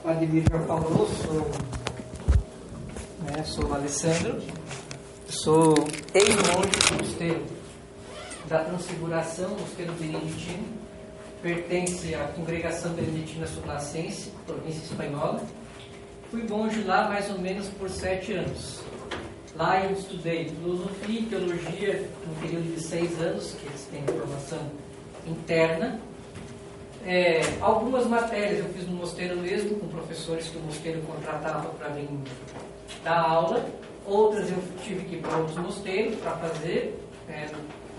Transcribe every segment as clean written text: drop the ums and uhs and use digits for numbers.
o Ademir já falou, sou o Alessandro, sou ex-monge do mosteiro da Transfiguração, mosteiro beneditino, pertence à congregação beneditina subnacense, província espanhola. Fui monge lá mais ou menos por 7 anos. Lá eu estudei filosofia e teologia no período de 6 anos, que eles têm formação interna. Algumas matérias eu fiz no mosteiro mesmo, com professores que o mosteiro contratava para mim dar aula. Outras eu tive que ir para outros mosteiros para fazer.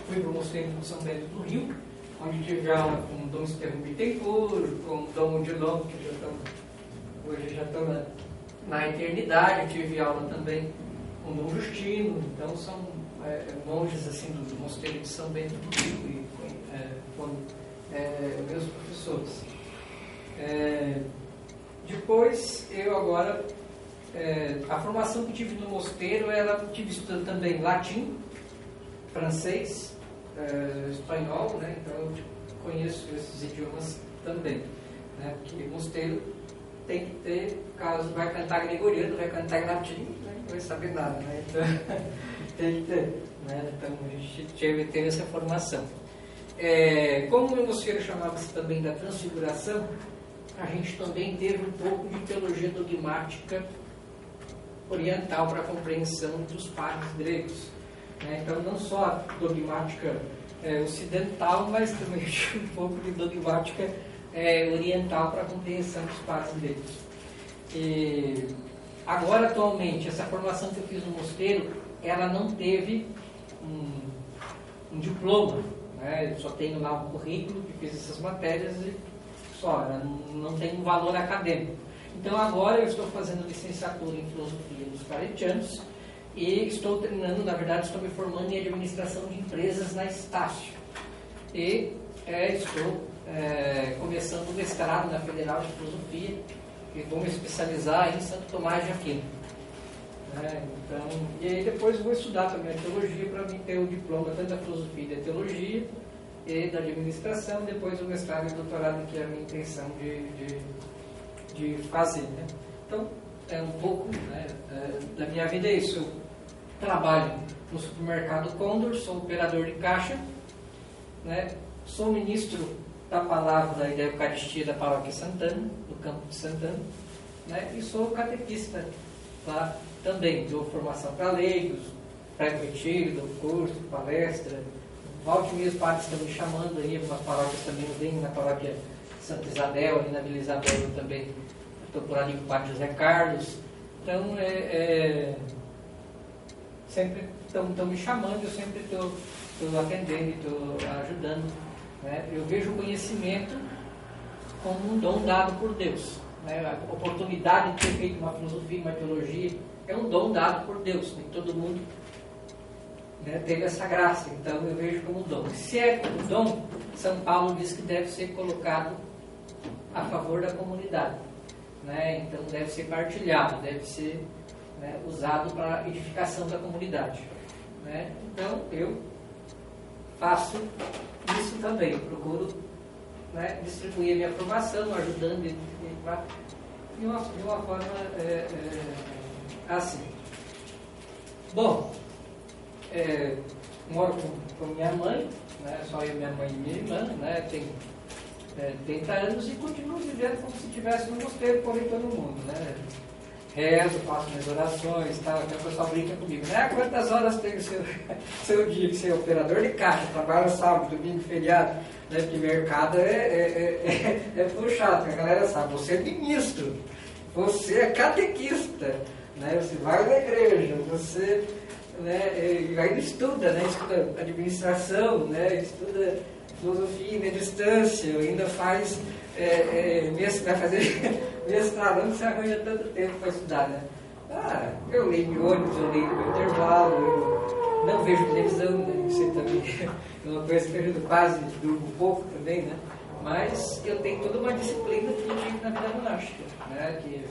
Fui para o mosteiro de São Bento do Rio, onde tive aula com Dom Estevão Bittencourt, com Dom Odilon, que hoje já estão na eternidade. Eu tive aula também com Dom Justino. Então são monges assim, do mosteiro de São Bento do Rio, e foram meus professores. Depois, eu agora, a formação que tive no mosteiro, tive estudando também latim, francês, espanhol, né? Então eu conheço esses idiomas também, né? Porque o mosteiro tem que ter, caso vai cantar gregoriano, vai cantar em latim, né? Não vai saber nada, né? Então tem que ter, né? Então a gente teve essa formação. Como o meu mosteiro chamava-se também da Transfiguração, a gente também teve um pouco de teologia dogmática oriental para a compreensão dos padres gregos, né? Então não só a dogmática ocidental, mas também um pouco de dogmática oriental para a compreensão dos padres gregos. E agora, atualmente, essa formação que eu fiz no mosteiro, ela não teve um diploma, né? Eu só tenho lá um currículo que fiz essas matérias e só, ela não tem um valor acadêmico. Então agora eu estou fazendo licenciatura em filosofia dos claretianos e estou treinando, na verdade estou me formando em administração de empresas na Estácio. E estou começando o mestrado na Federal de Filosofia e vou me especializar em Santo Tomás de Aquino. Então, e aí depois vou estudar também a teologia para mim ter o diploma tanto da filosofia e da teologia e da administração, depois o mestrado e o doutorado, que é a minha intenção de fazer, né? Então, um pouco, né, da minha vida é isso. Eu trabalho no supermercado Condor, sou operador de caixa, né? Sou ministro da palavra e da Eucaristia da Paróquia Santana, do campo de Santana, né? E sou catequista lá também. Dou formação para leigos, prego retiro, dou curso, palestra. Volte e meia os padres estão me chamando aí, algumas paróquias também eu venho, na paróquia Santa Isabel, ali na Vila Isabel eu também estou por ali com o padre José Carlos. Então, sempre estão me chamando, eu sempre estou atendendo e estou ajudando, né? Eu vejo o conhecimento como um dom dado por Deus, né? A oportunidade de ter feito uma filosofia, uma teologia, é um dom dado por Deus, nem todo mundo, né, teve essa graça. Então eu vejo como dom. Se é como dom, São Paulo diz que deve ser colocado a favor da comunidade, né? Então deve ser partilhado, deve ser, né, usado para a edificação da comunidade, né? Então eu faço isso também, procuro, né, distribuir a minha formação, ajudando de uma forma assim. Bom, moro com minha mãe, né, só eu, minha mãe e minha irmã, né, tenho 30 anos e continuo vivendo como se estivesse no mosteiro, como todo mundo, né? Rezo, faço minhas orações, tal. Até o pessoal brinca comigo, né? Quantas horas tem o seu dia que você é operador de caixa, trabalha sábado, domingo, feriado, né? Porque mercado é puxado, que a galera sabe, você é ministro, você é catequista, né? Você vai na igreja, você, né, ainda estuda, né? Estuda administração, né? Estuda filosofia na distância, ainda faz vai fazer mestrado, não se arranja tanto tempo para estudar, né? Eu leio de ônibus, eu leio no intervalo, eu não vejo televisão, né? Isso também é uma coisa que eu ajudo quase, durmo um pouco também, né? Mas eu tenho toda uma disciplina que eu tive na vida monástica, né? Que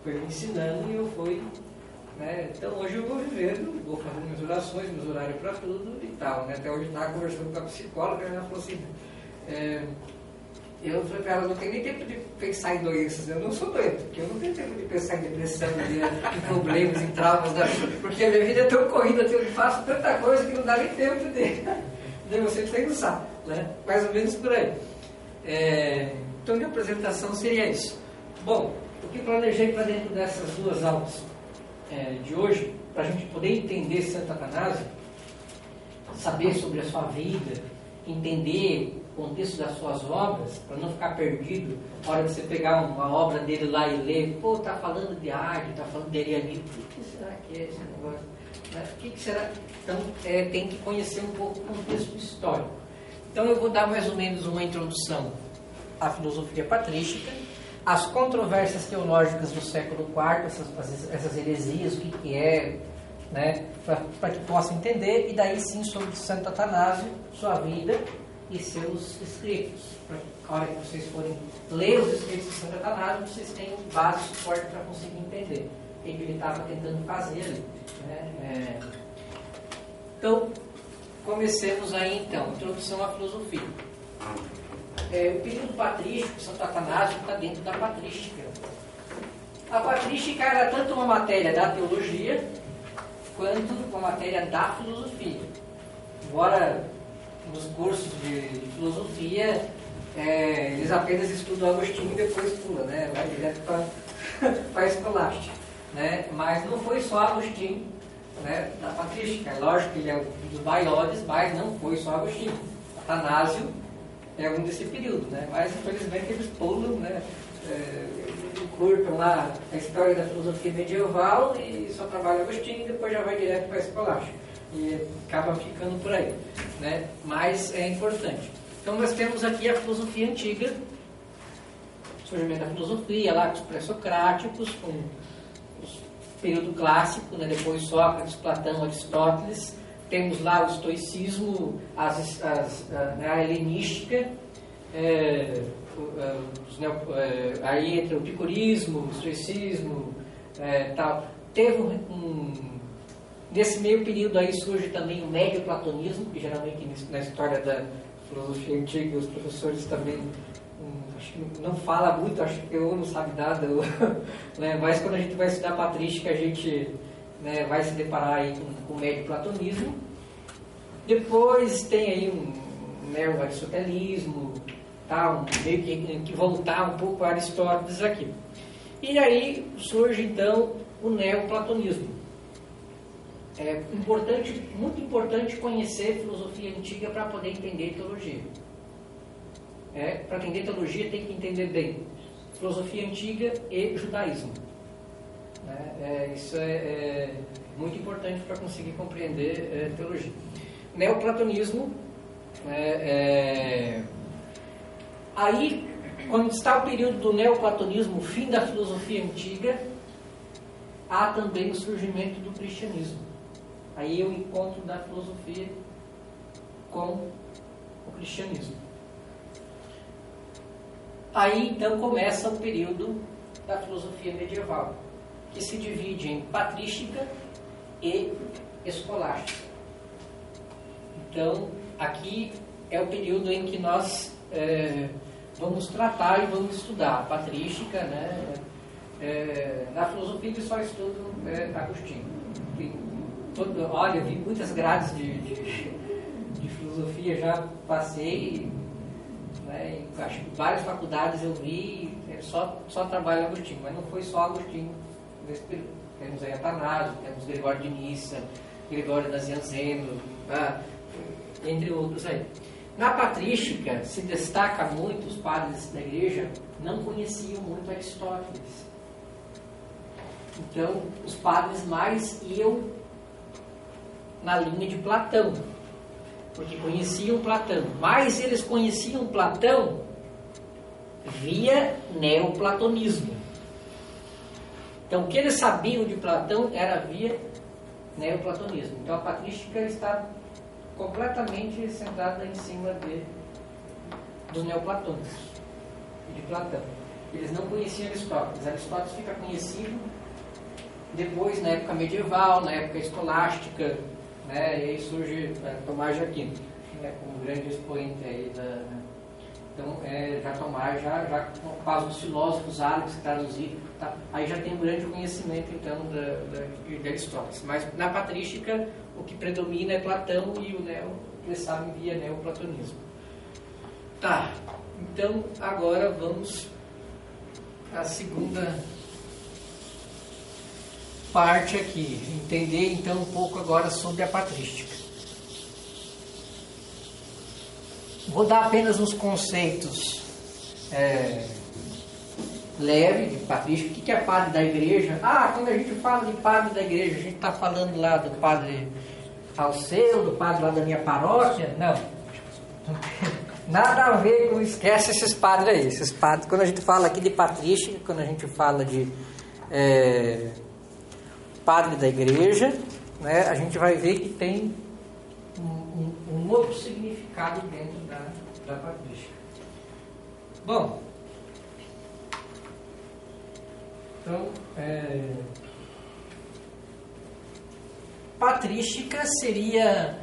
foi me ensinando e eu fui, né? Então hoje eu vou vivendo, vou fazendo minhas orações, meus horários para tudo e tal, né? Até hoje eu estava conversando com a psicóloga e ela falou assim, Eu falei para ela, não tenho nem tempo de pensar em doenças, eu não sou doente, porque eu não tenho tempo de pensar em depressão, em problemas, em traumas da vida, porque a minha vida é tão corrida, eu faço tanta coisa que não dá nem tempo de você pensar, né? Mais ou menos por aí. Então, minha apresentação seria isso. Bom, o que planejei para dentro dessas duas aulas de hoje, para a gente poder entender Santo Atanásio, saber sobre a sua vida, entender o contexto das suas obras, para não ficar perdido, na hora de você pegar uma obra dele lá e ler, pô, tá falando de arte, tá falando de arianismo, o que será que é esse negócio? O que será? Então, tem que conhecer um pouco o contexto histórico. Então, eu vou dar mais ou menos uma introdução à filosofia patrística, as controvérsias teológicas do século IV, essas heresias, o que é, né, para que possam entender, e daí sim sobre Santo Atanásio, sua vida e seus escritos. Para que, a hora que vocês forem ler os escritos de Santo Atanásio, vocês tenham base de suporte para conseguir entender o que ele estava tentando fazer ali. Né? Então, comecemos aí então, introdução à filosofia. O período patrístico, Santo Atanásio, está dentro da patrística. A patrística era tanto uma matéria da teologia, quanto uma matéria da filosofia. Embora nos cursos de filosofia, eles apenas estudam Agostinho e depois pulam, né? Vai direto para a escolástica. Né? Mas não foi só Agostinho, né, da patrística. É lógico que ele é um dos maiores, mas não foi só Agostinho. Atanásio é um desse período, né? Mas infelizmente eles pulam, né? Curtam lá a história da filosofia medieval e só trabalha Agostinho e depois já vai direto para a escolástica. E acaba ficando por aí, né? Mas é importante. Então nós temos aqui a filosofia antiga, o surgimento da filosofia lá com os pré-socráticos, com o período clássico, né? Depois Sócrates, Platão, Aristóteles. Temos lá o estoicismo, a helenística, aí entra o epicurismo, o estoicismo, tal. Nesse meio período aí surge também o médio platonismo, que geralmente na história da filosofia antiga os professores também acho que não fala muito, acho que eu não sabe nada, né? Mas quando a gente vai estudar patrística a gente, né, vai se deparar aí com o médio platonismo. Depois tem aí um neo-aristotelismo, tá? Meio que voltar um pouco a Aristóteles aqui. E aí surge então o neoplatonismo. É muito importante conhecer filosofia antiga para poder entender teologia. Para entender teologia tem que entender bem filosofia antiga e judaísmo. Isso é muito importante para conseguir compreender teologia. Neoplatonismo, aí, quando está o período do neoplatonismo, o fim da filosofia antiga, há também o surgimento do cristianismo. Aí é o encontro da filosofia com o cristianismo. Aí, então, começa o período da filosofia medieval, que se divide em patrística e escolástica. Então, aqui é o período em que nós vamos tratar e vamos estudar a patrística, né? Na filosofia eles só estudam Agostinho. Olha, eu vi muitas grades de filosofia, já passei, né? Acho que várias faculdades eu vi, só trabalho Agostinho, mas não foi só Agostinho nesse período. Temos aí Atanásio, temos Gregório de Nissa, Gregório Nazianzeno, entre outros aí. Na patrística se destaca muito, os padres da igreja não conheciam muito Aristóteles. Então, os padres mais iam na linha de Platão, porque conheciam Platão. Mas eles conheciam Platão via neoplatonismo. Então, o que eles sabiam de Platão era via neoplatonismo. Então, a patrística está completamente centrada em cima dos neoplatônicos e de Platão. Eles não conheciam Aristóteles. Aristóteles fica conhecido depois, na época medieval, na época escolástica, né? E aí surge Tomás de Aquino, né, como grande expoente aí Então, já Tomás, já quase os filósofos árabes que traduziram, tá? Aí já tem um grande conhecimento, então, de Aristóteles. Mas na patrística, o que predomina é Platão e o eles sabem via neoplatonismo. Tá, então agora vamos à segunda parte aqui. Entender, então, um pouco agora sobre a patrística. Vou dar apenas uns conceitos leves de patrística. O que é padre da igreja? Quando a gente fala de padre da igreja, a gente está falando lá do padre Alceu, do padre lá da minha paróquia? Não. Nada a ver com... Esquece esses padres aí. Esses padres, quando a gente fala aqui de patrística, quando a gente fala de padre da igreja, né, a gente vai ver que tem um outro significado dentro da patrística. Bom, então, patrística seria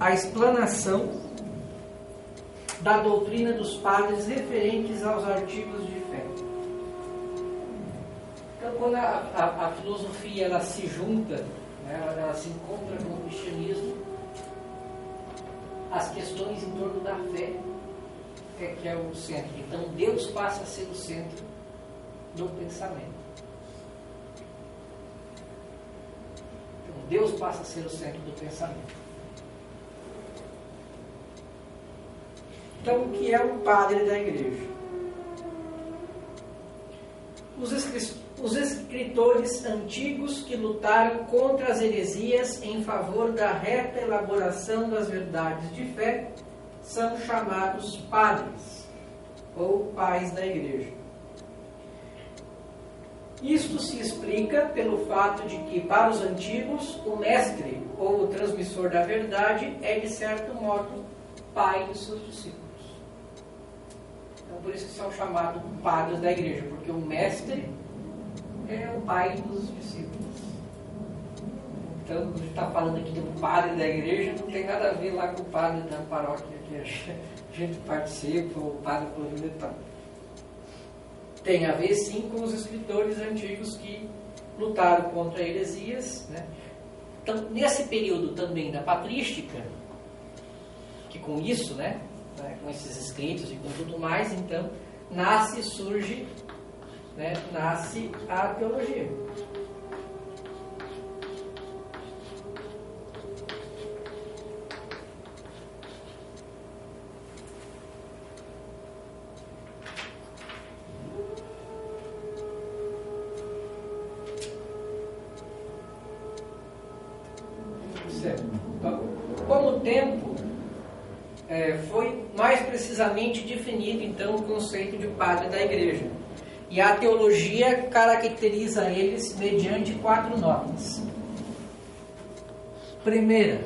a explanação da doutrina dos padres referentes aos artigos de fé. Então, quando a filosofia ela se junta, né, ela se encontra com o cristianismo, as questões em torno da fé que é o centro. Então, Deus passa a ser o centro do pensamento. Então, Deus passa a ser o centro do pensamento. Então, o que é o padre da igreja? Os escritores antigos que lutaram contra as heresias em favor da reta elaboração das verdades de fé são chamados padres ou pais da igreja. Isto se explica pelo fato de que, para os antigos, o mestre ou o transmissor da verdade é, de certo modo, pai dos seus discípulos. Então, por isso que são chamados padres da igreja, porque o mestre é o pai dos discípulos. Então, quando a gente está falando aqui do padre da igreja, não tem nada a ver lá com o padre da paróquia que a gente participa, o padre Clorinda e tal. Tem a ver, sim, com os escritores antigos que lutaram contra heresias, né? Então, nesse período também da patrística, que com isso, né, com esses escritos e com tudo mais, então, surge a teologia. Com o tempo, foi mais precisamente definido, então, o conceito de padre da igreja. E a teologia caracteriza eles mediante 4 notas. Primeira,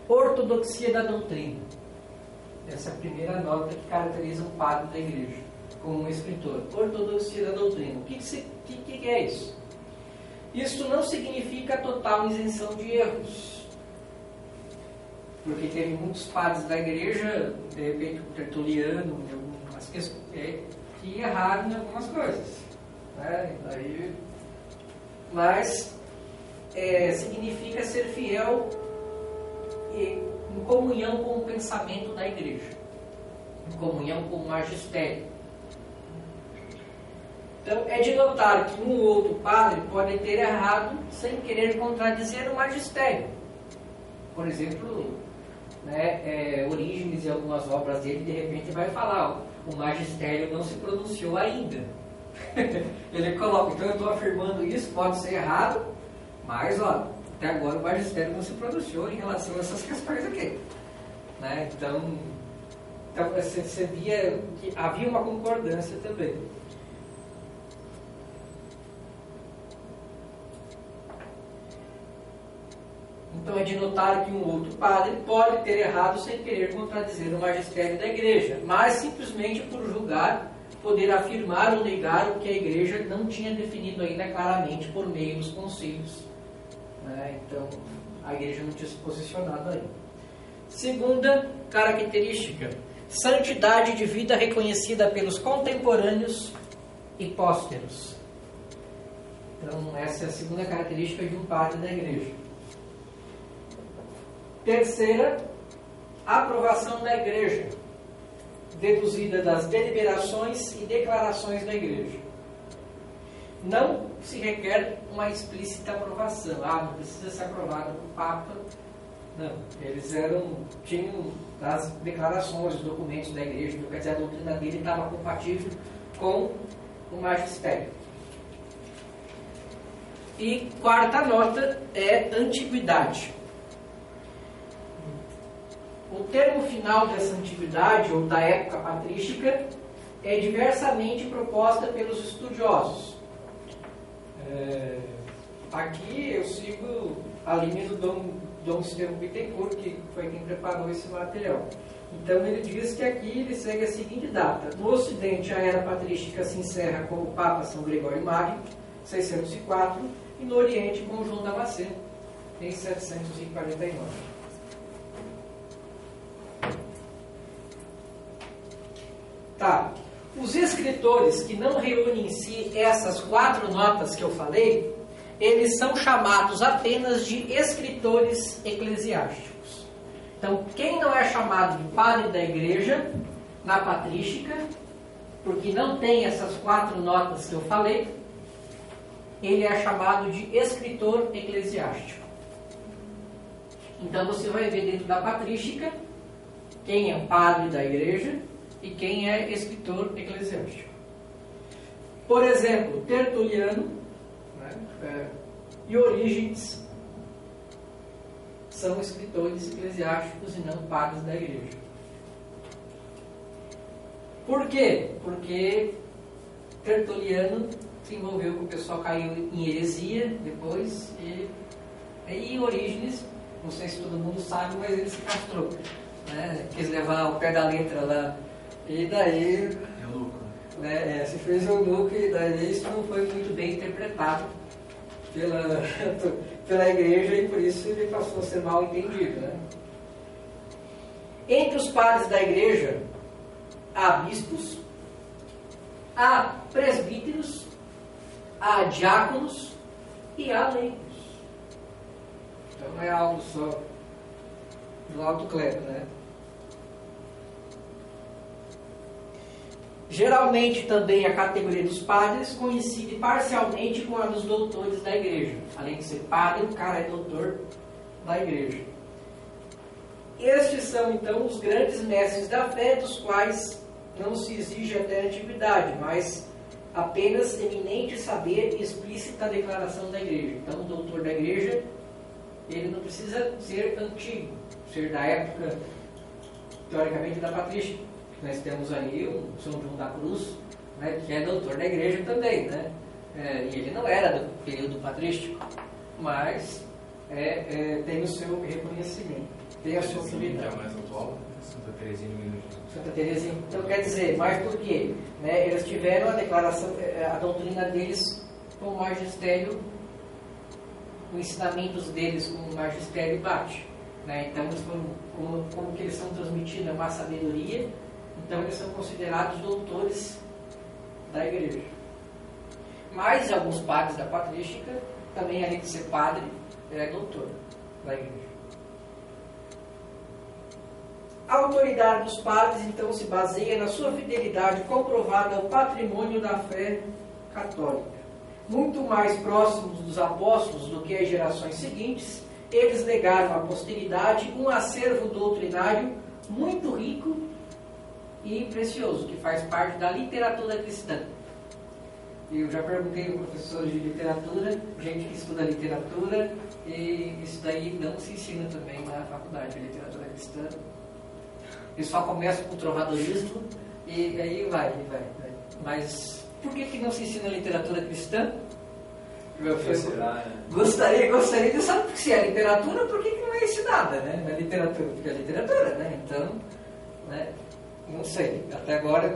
ortodoxia da doutrina. Essa é a primeira nota que caracteriza um padre da igreja, como um escritor. Ortodoxia da doutrina. O que é isso? Isso não significa total isenção de erros. Porque teve muitos padres da igreja, de repente o Tertuliano, que erraram em algumas coisas. Né? Mas significa ser fiel em comunhão com o pensamento da igreja, em comunhão com o magistério. Então, é de notar que um ou outro padre pode ter errado sem querer contradizer o magistério. Por exemplo, Orígenes e algumas obras dele, de repente vai falar, o magistério não se pronunciou ainda. Ele coloca, então eu estou afirmando isso, pode ser errado, mas até agora o magistério não se pronunciou em relação a essas questões aqui. Né? Então você via que havia uma concordância também. Então é de notar que um outro padre pode ter errado sem querer contradizer o magistério da igreja, mas simplesmente por julgar poder afirmar ou negar o que a Igreja não tinha definido ainda claramente por meio dos concílios. Então, a Igreja não tinha se posicionado aí. Segunda característica: santidade de vida reconhecida pelos contemporâneos e pósteros. Então, essa é a segunda característica de um padre da Igreja. Terceira, aprovação da Igreja, deduzida das deliberações e declarações da Igreja. Não se requer uma explícita aprovação. Não precisa ser aprovado pelo Papa. Não, eles tinham as declarações, os documentos da Igreja, quer dizer, a doutrina dele estava compatível com o magistério. E quarta nota é antiguidade. O termo final dessa antiguidade, ou da época patrística, é diversamente proposta pelos estudiosos. Aqui eu sigo a linha do Dom Estevão Bittencourt, que foi quem preparou esse material. Então ele diz que aqui ele segue a seguinte data: no Ocidente, a era patrística se encerra com o Papa São Gregório Magno, 604, e no Oriente com o João Damasceno, em 749. Os escritores que não reúnem em si essas 4 notas que eu falei, eles são chamados apenas de escritores eclesiásticos. Então, quem não é chamado de padre da Igreja, na patrística, porque não tem essas 4 notas que eu falei, ele é chamado de escritor eclesiástico. Então, você vai ver dentro da patrística quem é padre da Igreja e quem é escritor eclesiástico. Por exemplo, Tertuliano e Orígenes são escritores eclesiásticos e não padres da Igreja. Por quê? Porque Tertuliano se envolveu com o pessoal, caiu em heresia depois, e Orígenes, não sei se todo mundo sabe, mas ele se castrou, quis levar ao pé da letra lá, e daí se fez eunuco, e daí isso não foi muito bem interpretado pela Igreja, e por isso ele passou a ser mal entendido. Entre os padres da Igreja há bispos, há presbíteros, há diáconos e há leigos. Então não é algo só do alto clero, Geralmente também a categoria dos padres coincide parcialmente com a dos doutores da Igreja. Além de ser padre, o cara é doutor da Igreja. Estes são então os grandes mestres da fé, dos quais não se exige até a antiguidade, mas apenas eminente saber e explícita declaração da Igreja. Então o doutor da Igreja, ele não precisa ser antigo, ser da época, teoricamente, da patrística. Nós temos aí o São João da Cruz, que é doutor da Igreja também, e ele não era do período patrístico, mas tem o seu reconhecimento, tem a sua autoridade. É mais atual, Santa Teresinha. Santa Teresinha. Então quer dizer, mas por quê? Eles tiveram a declaração, a doutrina deles com o magistério, os ensinamentos deles com o magistério bate. Então eles foram, como que eles são transmitidos a uma sabedoria. Então eles são considerados doutores da Igreja. Mas alguns padres da patrística, também além de ser padre, é doutor da Igreja. A autoridade dos padres, então, se baseia na sua fidelidade comprovada ao patrimônio da fé católica. Muito mais próximos dos apóstolos do que as gerações seguintes, eles legaram à posteridade um acervo doutrinário muito rico e precioso, que faz parte da literatura cristã. Eu já perguntei aos professores de literatura, gente que estuda literatura, e isso daí não se ensina também na faculdade de literatura cristã. Eles só começam com o trovadorismo e aí vai. Mas por que não se ensina literatura cristã? Gostaria de saber se é literatura, por que não é ensinada, Na literatura, porque é literatura, Então, Não sei, até agora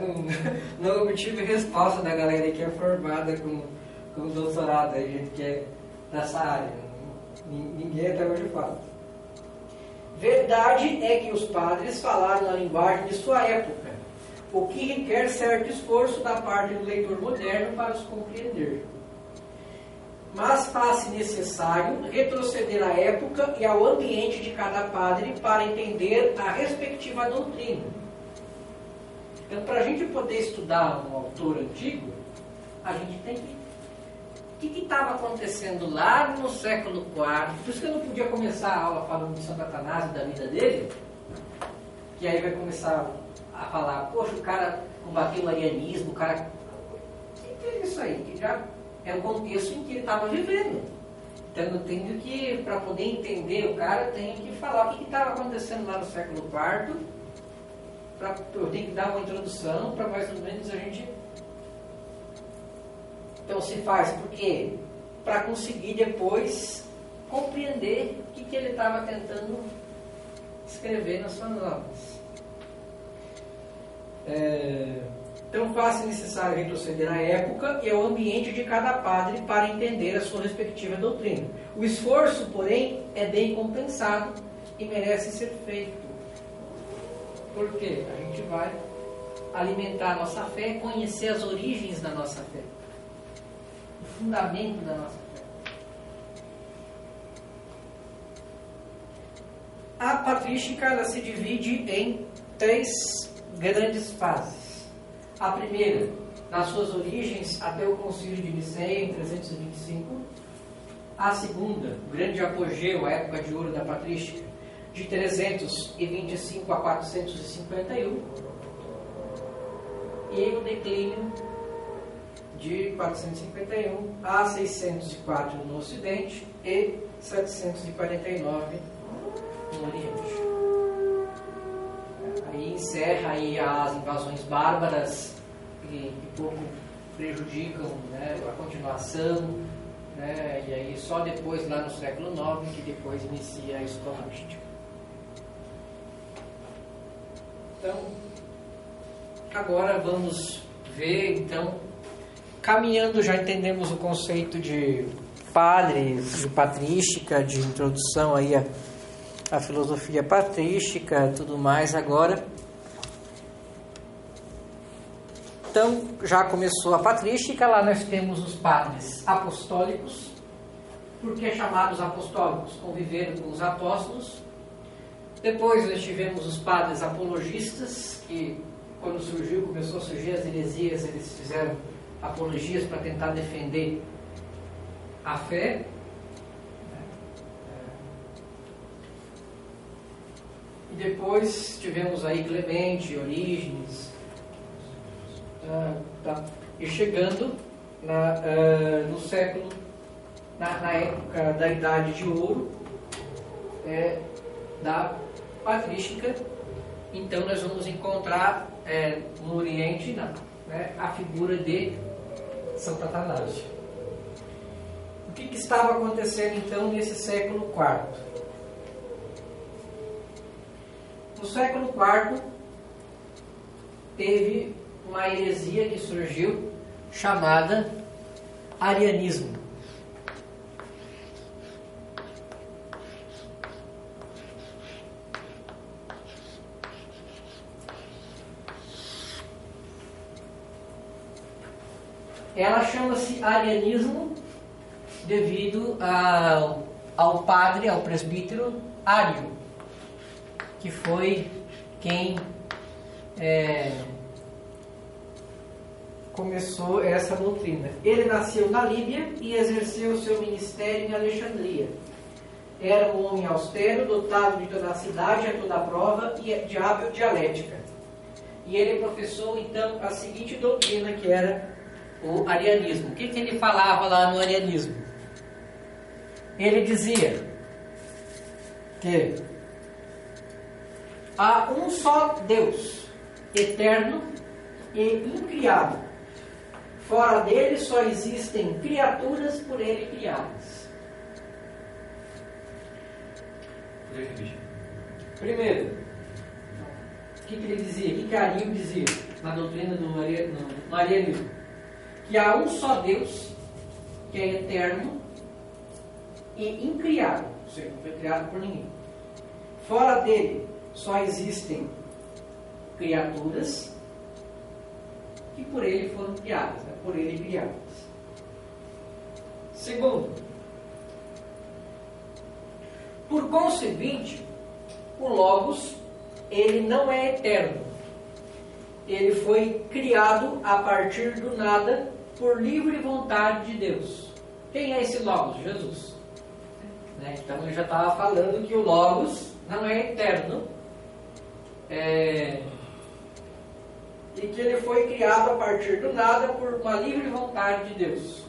não obtive resposta da galera que é formada com doutorado, a gente que é dessa área. Ninguém até hoje fala. Verdade é que os padres falaram na linguagem de sua época, o que requer certo esforço da parte do leitor moderno para os compreender. Mas faz-se necessário retroceder à época e ao ambiente de cada padre para entender a respectiva doutrina. Então, para a gente poder estudar um autor antigo, a gente tem que... O que estava acontecendo lá no século IV? Por isso que eu não podia começar a aula falando de Santo Atanásio, da vida dele, que aí vai começar a falar, poxa, o cara combateu o arianismo, o cara... O que é isso aí? Que já é o contexto em que ele estava vivendo. Então eu tenho que, para poder entender o cara, eu tenho que falar o que estava acontecendo lá no século IV, eu tenho que dar uma introdução para mais ou menos a gente... Então se faz por quê? Para conseguir depois compreender o que ele estava tentando escrever nas suas obras. Então faz-se necessário retroceder à época e ao ambiente de cada padre para entender a sua respectiva doutrina. O esforço, porém, é bem compensado e merece ser feito. Por quê? A gente vai alimentar a nossa fé, conhecer as origens da nossa fé, o fundamento da nossa fé. A patrística ela se divide em 3 grandes fases. A primeira, nas suas origens até o Concílio de Nicéia, em 325. A segunda, o grande apogeu, a época de ouro da patrística, de 325 a 451. E o declínio de 451 a 604 no Ocidente e 749 no Oriente. Aí encerra aí as invasões bárbaras que pouco prejudicam, né, a continuação, né, e aí só depois lá no século IX que depois inicia a escolástica. Então, agora vamos ver, então, caminhando, já entendemos o conceito de padres, de patrística, de introdução aí a filosofia patrística, tudo mais agora. Então, já começou a patrística, lá nós temos os padres apostólicos. Por que chamados apostólicos? Conviveram com os apóstolos. Depois nós tivemos os padres apologistas, que quando começou a surgir as heresias, eles fizeram apologias para tentar defender a fé. E depois tivemos aí Clemente, Orígenes, e chegando no século, na época da Idade de Ouro, da patrística. Então nós vamos encontrar no Oriente a figura de Santo Atanásio. O que estava acontecendo então nesse século IV? No século IV, teve uma heresia que surgiu, chamada arianismo. Ela chama-se arianismo devido ao padre, ao presbítero Ário, que foi quem começou essa doutrina. Ele nasceu na Líbia e exerceu o seu ministério em Alexandria. Era um homem austero, dotado de toda a cidade, a toda a prova e de hábil dialética. E ele professou então a seguinte doutrina, que era o arianismo. O que ele falava lá no arianismo? Ele dizia que há um só Deus, eterno e incriado. Fora dele só existem criaturas por ele criadas. Primeiro, O que ele dizia? O que Aríu dizia na doutrina do arianismo? Que há um só Deus, que é eterno e incriado, ou seja, não foi criado por ninguém. Fora dele só existem criaturas que por ele foram criadas, né? Por ele criadas. Segundo, por conseguinte, o Logos, ele não é eterno. Ele foi criado a partir do nada por livre vontade de Deus. Quem é esse Logos? Jesus. Né? Então ele já estava falando que o Logos não é eterno. E que ele foi criado a partir do nada por uma livre vontade de Deus.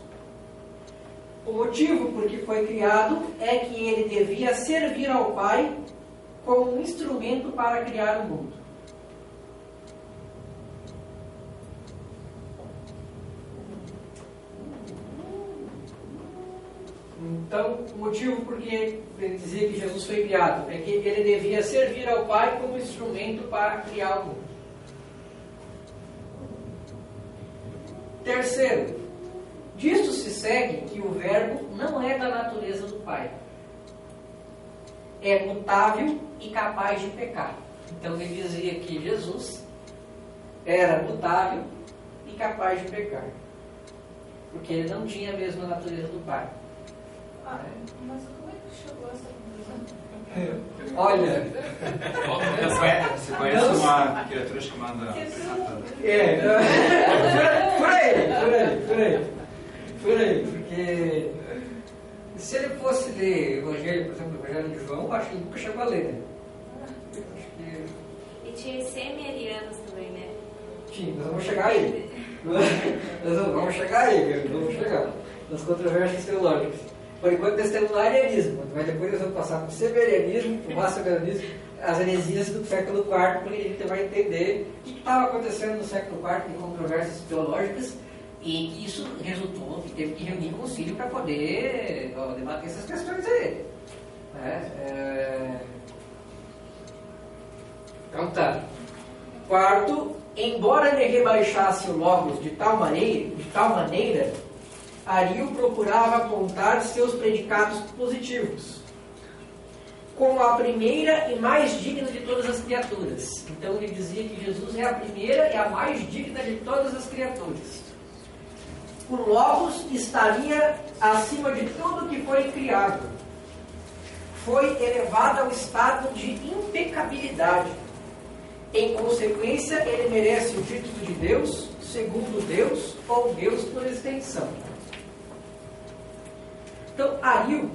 O motivo por que foi criado é que ele devia servir ao Pai como um instrumento para criar o mundo. Então, o motivo por que ele dizia que Jesus foi criado é que ele devia servir ao Pai como instrumento para criar o mundo. Terceiro, disto se segue que o Verbo não é da natureza do Pai. É mutável e capaz de pecar. Então ele dizia que Jesus era mutável e capaz de pecar. Porque ele não tinha a mesma natureza do Pai. Mas como é que chegou a essa conclusão? Olha, Você conhece uma criatura chamada Satã? por aí, porque se ele fosse ler o Evangelho, por exemplo, o Evangelho de João, eu acho que ele nunca chegou a ler, né? E tinha os semi-arianos também, né? Tinha, nós vamos chegar aí. Vamos chegar nas controvérsias teológicas. Por enquanto nós temos no arianismo, mas depois nós vamos passar para o severianismo, o massacranismo, as heresias do século IV, porque a gente vai entender o que estava acontecendo no século IV de controvérsias teológicas e que isso resultou que teve que reunir concílio para poder debater essas questões aí. Então tá. Quarto, embora ele rebaixasse o Logos de tal maneira, Aríu procurava apontar seus predicados positivos como a primeira e mais digna de todas as criaturas. Então ele dizia que Jesus é a primeira e a mais digna de todas as criaturas. O Logos estaria acima de tudo que foi criado. Foi elevado ao estado de impecabilidade. Em consequência, ele merece o título de Deus, segundo Deus, ou Deus por extensão. Então, Aríu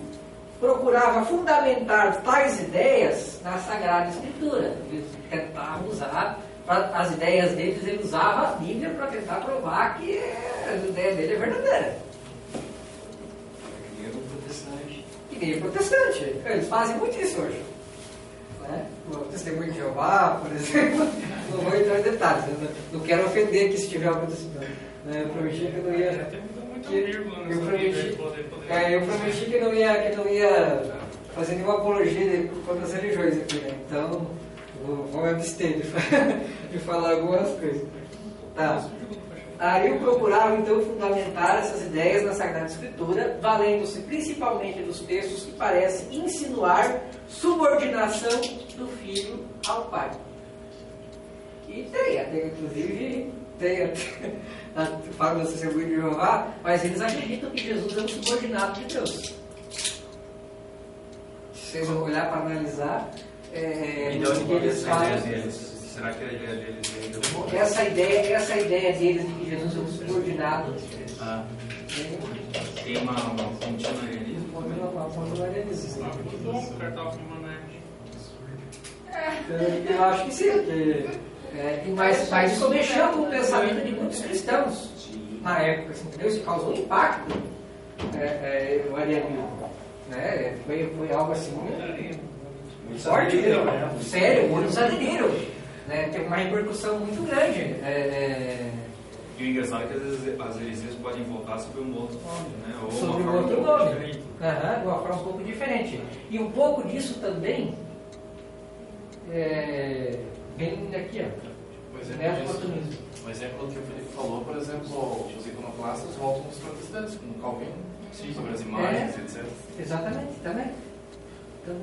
procurava fundamentar tais ideias na Sagrada Escritura. Eles tentavam usar, as ideias deles, ele usava a Bíblia para tentar provar que a ideia dele é verdadeira. Que nem o protestante. Eles fazem muito isso hoje. O Testemunho de Jeová, por exemplo, não vou entrar em detalhes, não quero ofender aqui se tiver algum testemunho. Eu prometi que eu não ia. Eu prometi que não ia fazer nenhuma apologia contra as religiões aqui, né? Então vou me abster de falar algumas coisas. Tá. Aríu procurava então fundamentar essas ideias na Sagrada Escritura, valendo-se principalmente dos textos que parecem insinuar subordinação do filho ao pai. E inclusive, fala do Testemunho de Jeová, mas eles acreditam que Jesus é um subordinado de Deus. Se vocês vão olhar para analisar, o que eles fazem. Será que a ideia deles ainda Essa ideia deles de que Jesus é um subordinado. Tem uma contínua arianismo? Uma contínua arianismo. Como o cartão de Manete? Eu acho que sim. Mas isso mexeu com o pensamento de muitos cristãos na época, assim, entendeu? Isso causou um impacto no arianismo. Né? Foi algo assim muito forte. Sério, muitos aderiram. Teve uma repercussão muito grande. E o engraçado é que as heresias podem voltar sobre um outro nome, né? Ou sobre um outro nome. De uma forma um pouco diferente. E um pouco disso também bem aqui, Um exemplo neoplatonismo. disso, um exemplo que o Felipe falou, por exemplo, os iconoclastas voltam dos protestantes, como Calvino, sobre as imagens, etc. Exatamente, também. Não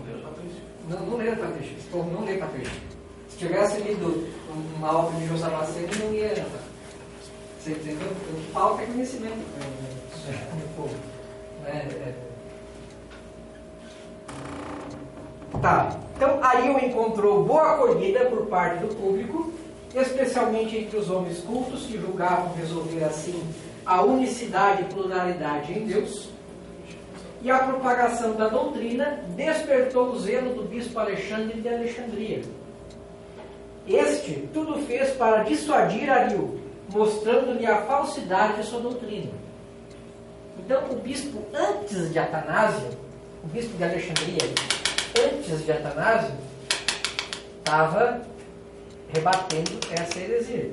leram patrístico. Não leram patrístico, esse povo não lê patrístico. Se tivesse lido uma obra de José Macedo, não ia. Você entendeu? Falta conhecimento no povo. Tá, então Ariel encontrou boa acolhida por parte do público, especialmente entre os homens cultos que julgavam resolver assim a unicidade e pluralidade em Deus, e a propagação da doutrina despertou o zelo do bispo Alexandre de Alexandria. Este tudo fez para dissuadir Ariel, mostrando-lhe a falsidade de sua doutrina. Então o bispo antes de Atanásio, o bispo de Alexandria, antes de Atanásio, estava rebatendo essa heresia.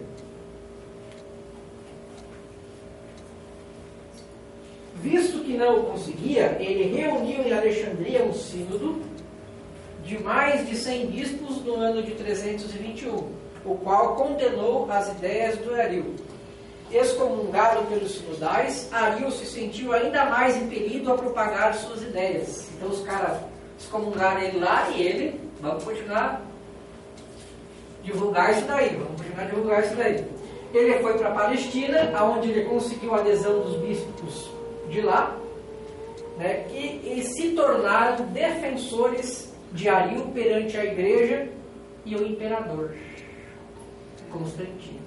Visto que não o conseguia, ele reuniu em Alexandria um sínodo de mais de 100 bispos no ano de 321, o qual condenou as ideias do Ariel. Excomungado pelos sinodais, Ariel se sentiu ainda mais impelido a propagar suas ideias. Então os caras excomungaram ele lá e ele, vamos continuar divulgar isso daí, Ele foi para a Palestina, onde ele conseguiu a adesão dos bispos de lá, né, e se tornaram defensores de Ariel perante a igreja e o imperador Constantino.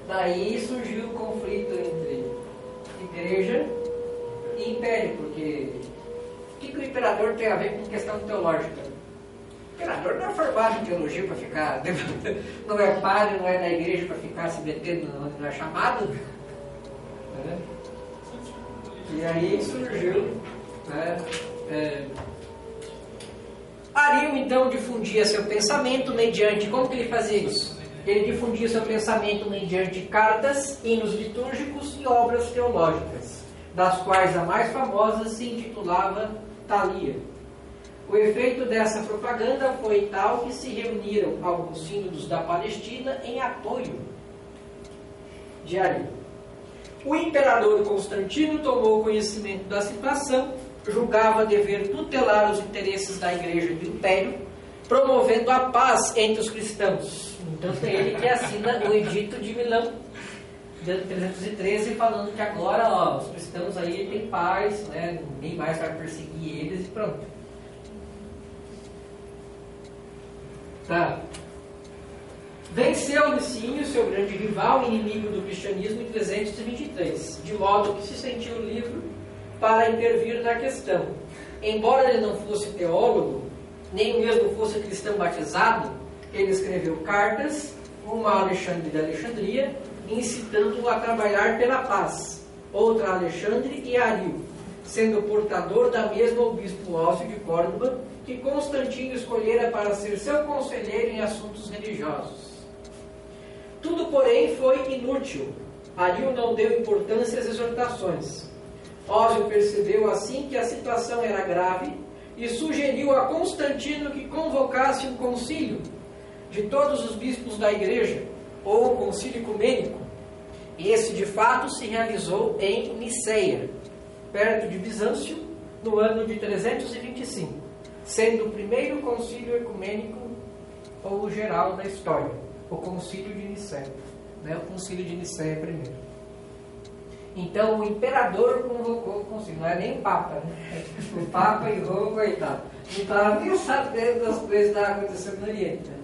Daí surgiu o conflito entre igreja e império, porque o que o imperador tem a ver com questão teológica? O imperador não é formado em teologia para ficar, não é padre, não é da igreja para ficar se metendo onde não é chamado, né? E aí surgiu, né, Ariel então difundia seu pensamento mediante, como que ele fazia isso? Ele difundia seu pensamento mediante cartas, hinos litúrgicos e obras teológicas, das quais a mais famosa se intitulava Thalia. O efeito dessa propaganda foi tal que se reuniram alguns sínodos da Palestina em apoio de Ariel. O imperador Constantino tomou conhecimento da situação, julgava dever tutelar os interesses da igreja do império, promovendo a paz entre os cristãos. Então é ele que assina o Edito de Milão, de 313, falando que agora os cristãos aí têm paz, né? Ninguém mais vai perseguir eles e pronto. Tá. Venceu Licínio, seu grande rival, inimigo do cristianismo, em 323, de modo que se sentiu livre para intervir na questão. Embora ele não fosse teólogo, nem mesmo fosse cristão batizado, ele escreveu cartas, uma a Alexandre de Alexandria, incitando-o a trabalhar pela paz, outra a Alexandre e a Ariel, sendo portador da mesma o bispo Ócio de Córdoba, que Constantino escolhera para ser seu conselheiro em assuntos religiosos. Tudo, porém, foi inútil. Ariel não deu importância às exortações. Ósio percebeu assim que a situação era grave e sugeriu a Constantino que convocasse um concílio de todos os bispos da igreja, ou concílio ecumênico. Esse, de fato, se realizou em Niceia, perto de Bizâncio, no ano de 325, sendo o primeiro concílio ecumênico ou geral da história, o concílio de Niceia, né? O concílio de Niceia primeiro. Então o imperador convocou o concílio, não é nem o Papa, né? O Papa em Roma e tal. Não estava nem sabendo das coisas que estavam acontecendo no Oriente, né?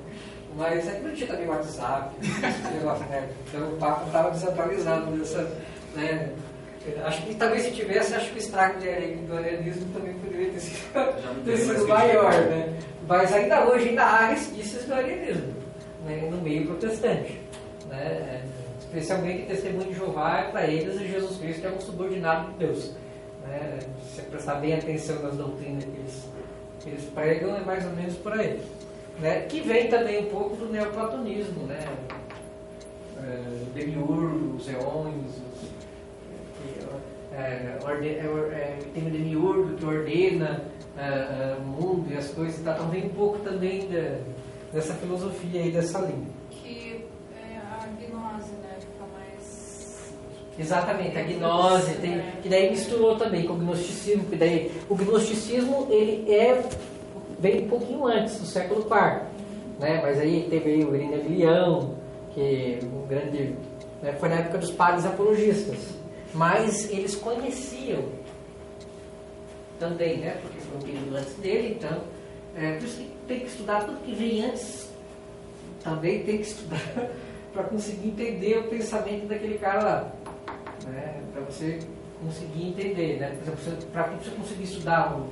Mas sempre não tinha também WhatsApp, esse negócio, né? Então o Papa estava desatualizado dessa, né? Acho que talvez se tivesse, acho que o estrago do arianismo também poderia ter sido maior, né? Mas ainda hoje há resquícios do arianismo, né? No meio protestante, né? Especialmente testemunho de Jeová, para eles, Jesus Cristo é um subordinado de Deus, né? Se você prestar bem atenção nas doutrinas que eles pregam, é mais ou menos por aí, né? Que vem também um pouco do neoplatonismo, né? Demiurgo, os eões, tem o Demiurgo que ordena o mundo e as coisas, então vem um pouco também dessa filosofia aí, dessa linha. Que é a gnose, né? Fica mais... Exatamente, a gnose, que daí misturou também com o gnosticismo, que daí o gnosticismo ele veio um pouquinho antes, do século IV, né? Mas aí teve aí o Irineu de Leão, que um grande, né, foi na época dos padres apologistas, mas eles conheciam também, né? Porque foi um período antes dele, então por isso que tem que estudar tudo que vem antes, também tem que estudar para conseguir entender o pensamento daquele cara lá, né? Para você conseguir entender, né? Por exemplo, para você conseguir estudar o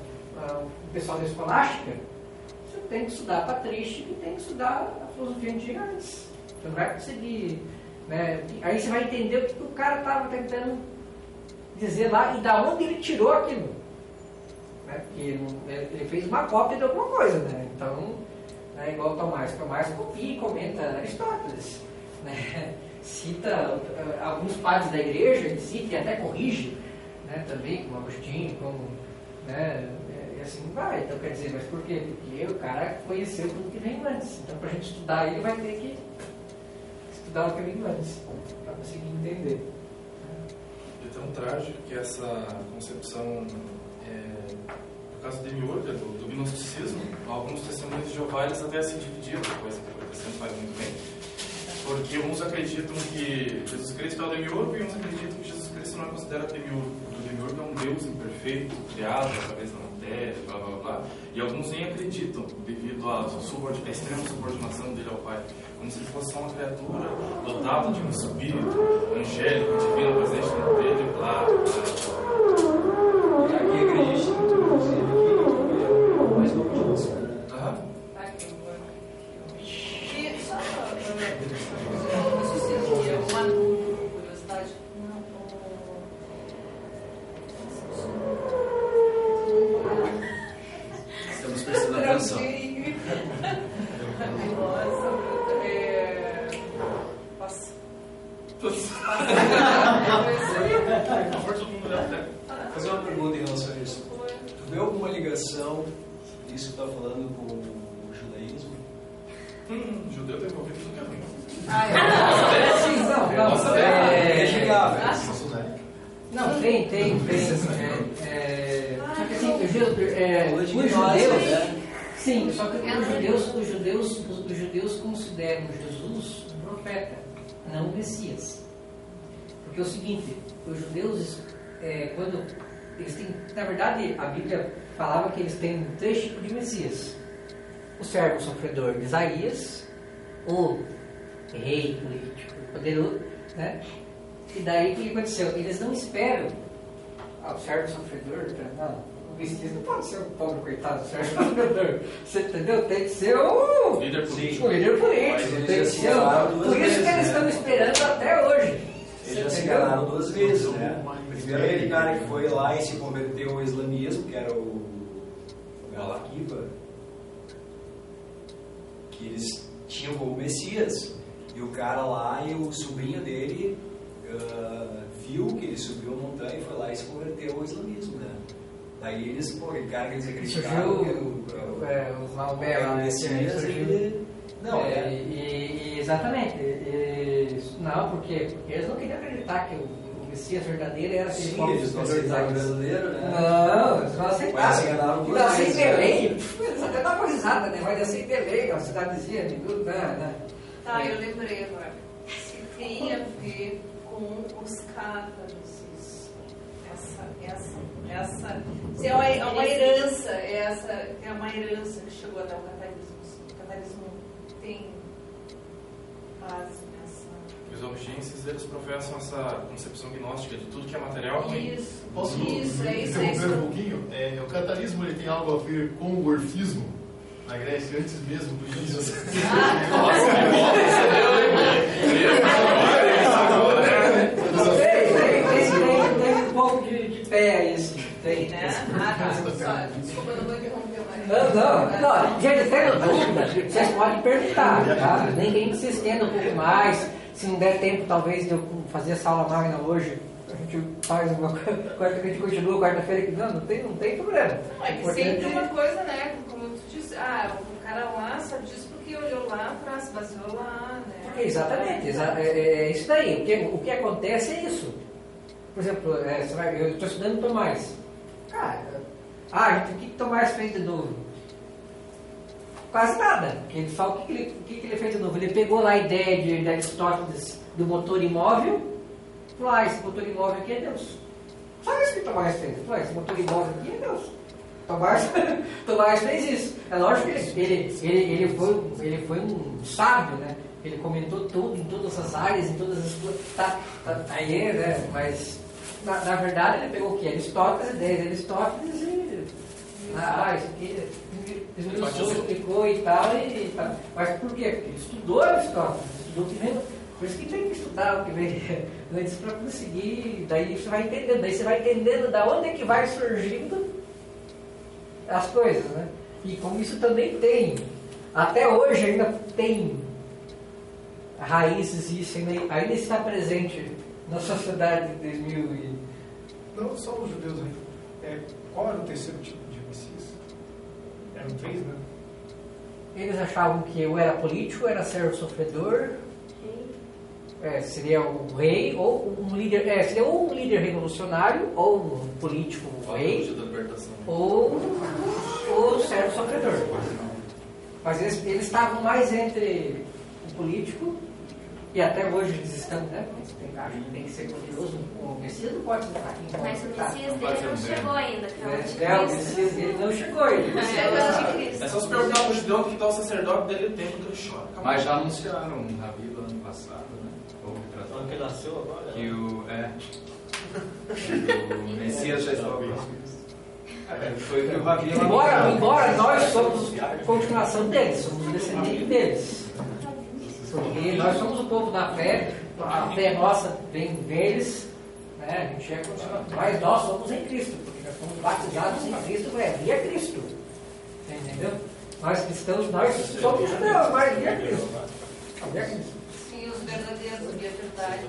pessoal da escolástica, você tem que estudar a patrística e tem que estudar a filosofia antiga antes. Você não vai conseguir, né? Aí você vai entender o que o cara estava tentando dizer lá e da onde ele tirou aquilo, né? Porque ele fez uma cópia de alguma coisa, né? Então, né, igual o Tomás copia e comenta Aristóteles, né? Cita alguns padres da igreja, ele cita e até corrige, né? Também, como Agostinho, como, né? E assim vai. Então, quer dizer, mas por quê? Porque o cara conheceu tudo que vem antes. Então, para a gente estudar ele, vai ter que estudar o que vem antes, para conseguir entender. É tão trágico que essa concepção, por causa de Demiurgo, do gnosticismo, alguns testemunhos de Jeová eles até se dividiram, coisa que o protestante faz muito bem, porque uns acreditam que Jesus Cristo é o Demiurgo e uns acreditam que Jesus Cristo não é considerado Demiurgo, porque o Demiurgo é um Deus imperfeito, criado através da matéria, blá blá blá, e alguns nem acreditam devido à extrema subordinação dele ao Pai, como se ele fosse só uma criatura dotada de um espírito angélico, divino, presente dentro dele, blá blá blá. E aqui acredita, inclusive, que é mais novo de música, né? E só uma curiosidade. Estamos prestando atenção. Fazer uma pergunta em relação a isso. Tu vê alguma ligação disso que está falando com o judaísmo? O judeu tem envolvido tudo que é ruim. Sim, não. Não, tem. Só que assim, os judeus. Sim, só que os judeus consideram Jesus um profeta, não um Messias. Porque é o seguinte, os judeus, quando eles têm, na verdade, a Bíblia falava que eles têm 3 tipos de Messias: o servo sofredor de Isaías, o rei político poderoso, né? E daí o que aconteceu? Eles não esperam o servo sofredor, não. O Messias não pode ser um pobre coitado do servo sofredor. Você entendeu? Tem que ser o Líder político. O líder político. Tem que ser por isso que eles estão esperando até hoje. Eles já se enganaram 2 vezes, né? Primeiro aquele cara que foi lá e se converteu ao islamismo, que era o Galaquiva, que eles tinham como Messias, e o cara lá e o sobrinho dele viu que ele subiu a montanha e foi lá e se converteu ao islamismo, né? Daí eles, aquele cara que eles acreditavam que era o Maomé lá, Messias, exatamente. Não, porque eles não queriam acreditar que o Messias verdadeiro era aquele pobre sofredor brasileiro, né? Não, eles não aceitaram. E nascer em Belém, eles até davam risada, né? Vai nascer em Belém, uma cidadezinha de tudo, né? Tá, eu lembrei agora. Se tem a ver com os cátaros, isso. Essa é uma herança, é uma herança que chegou até o catarismo. O catarismo tem base nessa. Os albigenses, eles professam essa concepção gnóstica de tudo que é material ruim. Isso, Posso isso. interromper um pouquinho? O catarismo ele tem algo a ver com o orfismo na Grécia, antes mesmo do Jesus. Nossa, que bom! Tem um pouco de pé isso. Tem, né? Desculpa, eu não vou interromper mais. Não. Gente, tem dúvida, vocês podem perguntar, tá? Nem que se estenda um pouco mais. Se não der tempo, talvez, de eu fazer essa aula magna hoje, a gente faz uma quarta, a gente continua quarta-feira que não tem problema. Não, é que sempre uma coisa, né? Como tu disse, o cara lá só disse porque olhou esvaziou lá, né? Porque exatamente, é isso daí. O que acontece é isso. Por exemplo, eu estou estudando Tomás. Cara, o que Tomás fez de novo? Quase nada. Ele fala o que ele fez de novo. Ele pegou lá a ideia de Aristóteles do motor imóvel. Falou, esse motor imóvel aqui é Deus. Só isso que Tomás fez. Falou, esse motor imóvel aqui é Deus. Tomás fez isso. É lógico que ele foi um sábio, né? Ele comentou tudo, em todas as áreas, em todas as coisas. Aí, né? Mas, na verdade, ele pegou o quê? Aristóteles, ideias de Aristóteles e... isso aqui... explicou e tal, mas por quê? Porque ele estudou Aristóteles, estudou primeiro, por isso que tem que estudar o que vem antes para conseguir, daí você vai entendendo da onde é que vai surgindo as coisas, né? E como isso também tem, até hoje ainda tem raízes, isso ainda está presente na sociedade de 2000 e... Não só os judeus ainda. Qual era o terceiro tipo de Messias? Eram 3, né? Eles achavam que eu era político, era servo sofredor, seria um rei, ou um líder, seria ou um líder revolucionário, ou um político rei, ou servo sofredor. Mas eles estavam mais entre o político, e até hoje eles estão, né? Tem que ser poderoso. O Messias não pode estar aqui. Mas o Messias dele não chegou ainda. O Messias dele não chegou ainda. É só se perguntar para o judeu que está o sacerdote dele o tempo que ele chora. Mas já anunciaram um Rabi do ano passado, né? Que ele nasceu agora? Que o Messias já estava próximo. Foi o que o Rabi... Embora nós somos continuação deles, somos descendentes deles. Porque nós somos o povo da fé, a fé nossa vem deles, né? A gente é continuação. Mas nós somos em Cristo, porque nós somos batizados em Cristo, via Cristo. Entendeu? Nós cristãos, nós somos judeus, mas via Cristo. Via Cristo. Sim, os verdadeiros, via verdade.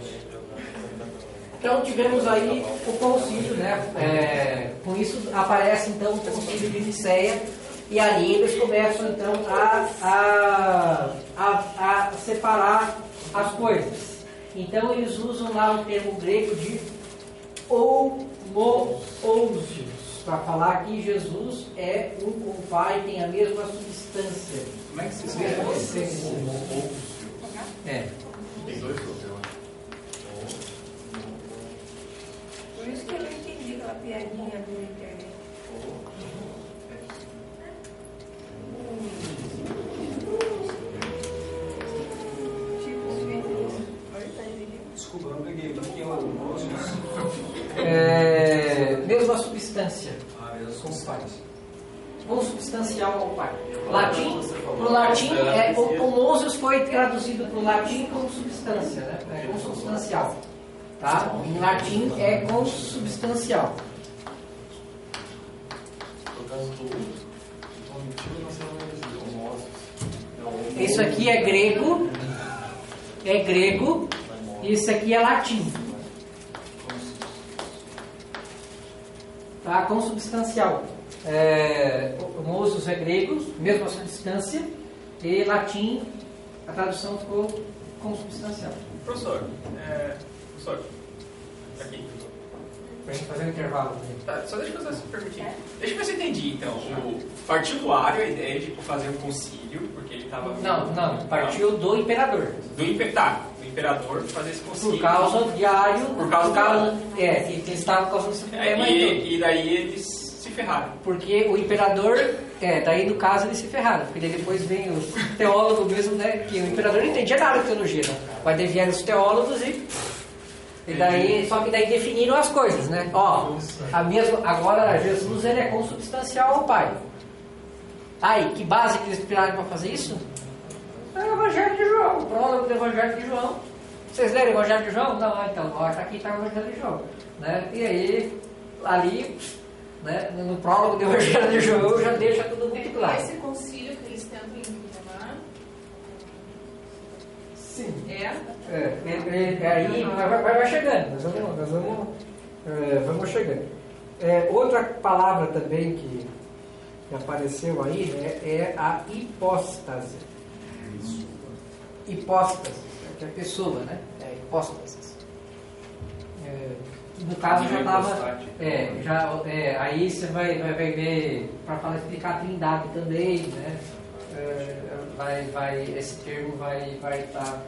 Então tivemos aí o concílio, né? Com isso aparece então o concílio de Nicéia, e aí eles começam então a separar as coisas. Então eles usam lá o termo grego de homoousios, para falar que Jesus é um com o Pai, tem a mesma substância. Como é que se escreve? Tem dois problemas. Por isso que eu não entendi aquela piadinha na internet. Desculpa, não peguei. O que é o Mesma substância. mesma substância. Consubstancial ao Pai. Pro latim, homoousios foi traduzido para o latim como substância, né? É consubstancial. Tá? Em latim é consubstancial. No caso do antigo, nós chamamos de homócios. Isso aqui é grego, e isso aqui é latim. Tá? Consubstancial. Homoousios é grego, mesma substância, e latim, a tradução ficou consubstancial. Professor, aqui. Pra gente fazer um intervalo. Tá, só deixa eu fazer essa perguntinha. Deixa eu ver se eu entendi, então. Partiu do Ário a ideia de fazer um concílio, porque ele estava... Não, partiu do imperador. Do imperador fazer esse concílio. Por causa de Ário, que eles estavam causando esse problema e daí eles se ferraram. Porque o imperador, daí no caso eles se ferraram, porque daí depois vem os teólogos mesmo, né, que o imperador não entendia nada de teologia, né? Mas daí vieram os teólogos e daí, só que daí definiram as coisas, né? Agora Jesus ele é consubstancial ao Pai. Aí, que base que eles tiraram para fazer isso? É o Evangelho de João, o prólogo do Evangelho de João. Vocês leram o Evangelho de João? Não, então, aqui está o Evangelho de João. Né? E aí, ali, né, no prólogo do Evangelho de João, já deixa tudo muito claro. Esse concílio que eles tentam implementar. Sim. Aí vai chegando, vamos chegando. Outra palavra também que apareceu aí, né, é a hipóstase. hipóstases, que é pessoa, né? Hipóstases. No caso já estava. Aí você vai ver, para explicar a Trindade também, né? Esse termo vai estar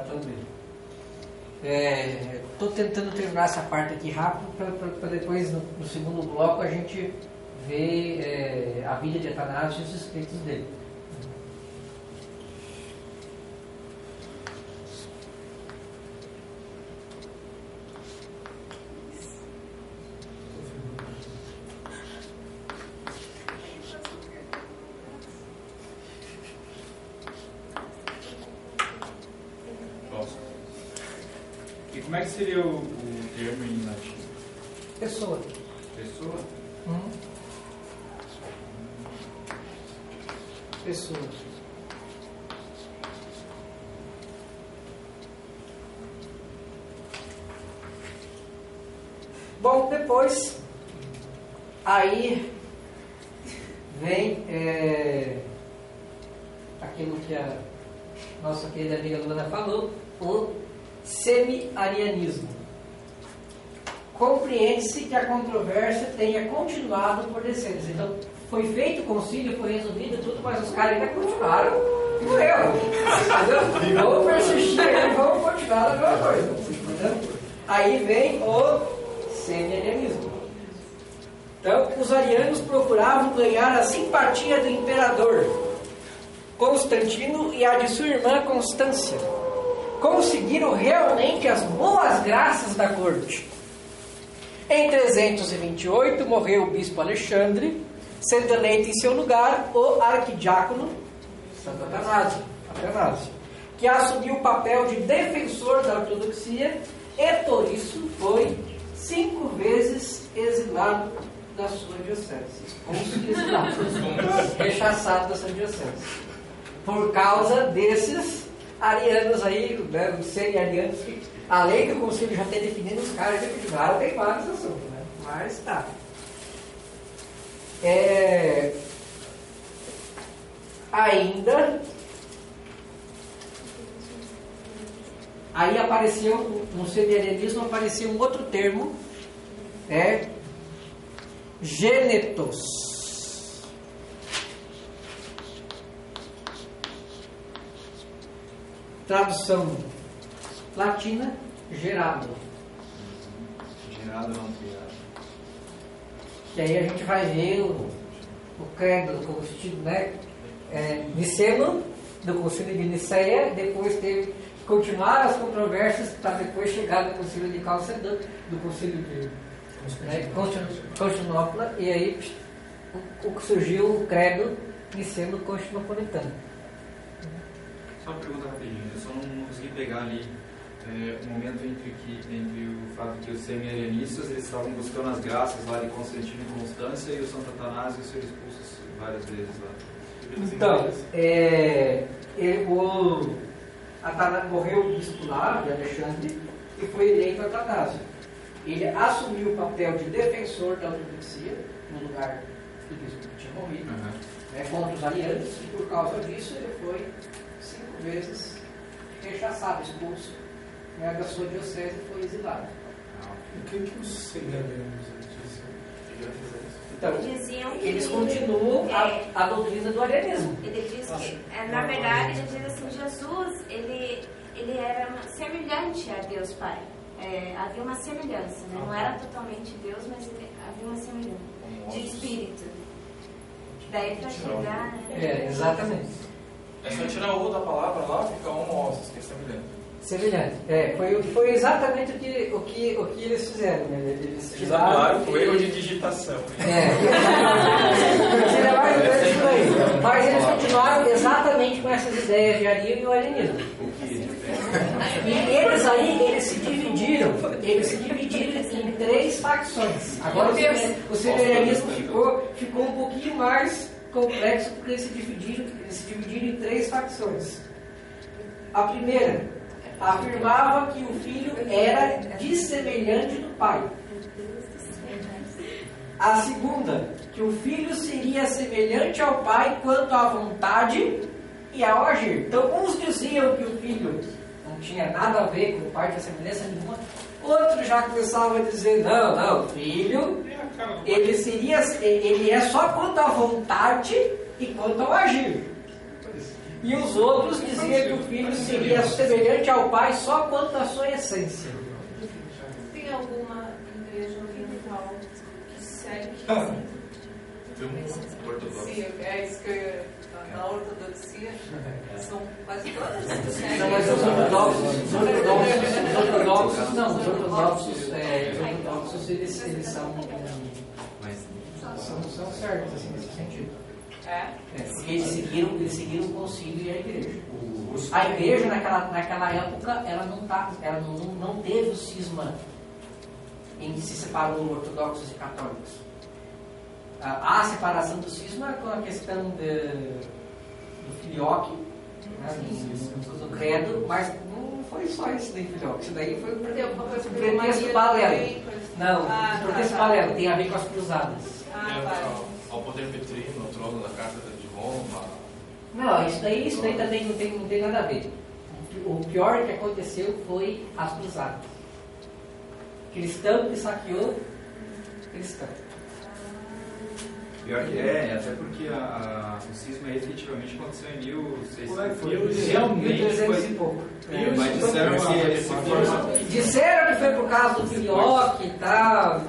também. Estou tentando terminar essa parte aqui rápido para depois no segundo bloco a gente ver a vida de Atanásio e os escritos dele. E como é que seria o termo em latim? Pessoa. Pessoa? Pessoa. Bom, depois aí vem aquilo que a nossa querida amiga Luana falou, o semi-arianismo. Compreende-se que a controvérsia tenha continuado por decênios. Então, foi feito o concílio, foi resolvido tudo, mas os caras ainda continuaram e morreram. Vamos persistir aqui, vamos continuar a mesma coisa. Entendeu? Aí vem o semi-arianismo. Então, os arianos procuravam ganhar a simpatia do imperador Constantino e a de sua irmã Constância. Conseguiram realmente as boas graças da corte. Em 328 morreu o bispo Alexandre, sendo eleito em seu lugar o arquidiácono Santo Atanásio, que assumiu o papel de defensor da ortodoxia e por isso foi 5 vezes exilado da sua diocese, expulso e exilado, rechaçado da sua diocese, por causa desses arianos aí, né, os semi-arianos, que além do concílio já ter definido, os caras já continuaram bem vários assuntos, né? Mas tá. Ainda aí apareceu no semi-arianismo, apareceu um outro termo, gênetos. Tradução latina, gerado. Gerado não criado. Que aí a gente vai ver o credo do concílio, né? Niceno, do concílio de Niceia, depois continuaram as controvérsias para depois chegar no concílio de Calcedon, do concílio de Constantinopla, e aí surgiu o credo niceno constantinopolitano. Só uma pergunta rapidinho, eu só não consegui pegar ali o momento entre o fato que os semi-arianistas eles estavam buscando as graças lá de Constantino e Constância e o Santo Atanásio ser expulsos várias vezes lá. Então, morreu o bispo lá, de Alexandre, e foi eleito Atanásio. Ele assumiu o papel de defensor da ortodoxia, no lugar que o bispo tinha morrido, contra os arianos, e por causa disso ele foi 5 vezes rechaçado, expulso, né, da sua diocese e foi exilado. O que os semi-arianos diziam? Então, diziam que eles continuam a doutrina do arianismo. Ele diz que, na verdade, ele diz assim, Jesus, ele era semelhante a Deus Pai. Havia uma semelhança, né? Não era totalmente Deus, mas havia uma semelhança de espírito. Daí para chegar, né? Exatamente. É só tirar o da palavra lá, fica homósseis, que é semelhante. Semelhante. Foi exatamente o que eles fizeram, né? Eles tiraram o erro de digitação. Seria mais ou menos isso aí. Mas eles continuaram exatamente com essas ideias de arianismo e o arianismo. E eles se dividiram em 3 facções. Agora o semi-arianismo ficou um pouquinho mais complexo porque eles se dividiram em 3 facções. A primeira afirmava que o filho era dissemelhante do pai. A segunda, que o filho seria semelhante ao pai quanto à vontade e ao agir. Então, uns diziam que o filho não tinha nada a ver com o pai, não tinha semelhança nenhuma. Outros já começavam a dizer, não, o filho, ele é só quanto à vontade e quanto ao agir. E os outros diziam que o filho seria semelhante ao pai só quanto à sua essência. Tem alguma igreja oriental que segue Tem um ortodoxo. Sim, é isso que eu ia... Na ortodoxia são quase todas que seguem. Não, mas os ortodoxos eles são certos assim, nesse sentido. Porque eles seguiram o concílio e a igreja. A igreja naquela época ela não teve o cisma em que se separou ortodoxos e católicos. Há a separação do cisma com a questão do filioque, né, do credo, mas não foi só isso daí, filioque. Isso daí foi um pretexto paralelo. Não, um pretexto paralelo, tem a ver com as cruzadas. Ao poder petrino, ao trono da Carta de Roma. Não, isso daí também não tem nada a ver. O pior que aconteceu foi as cruzadas. Cristão que saqueou cristão. Pior que até porque o cisma efetivamente aconteceu em 1600. Realmente foi e pouco. Mas disseram que disseram que foi por causa do filioque e tal,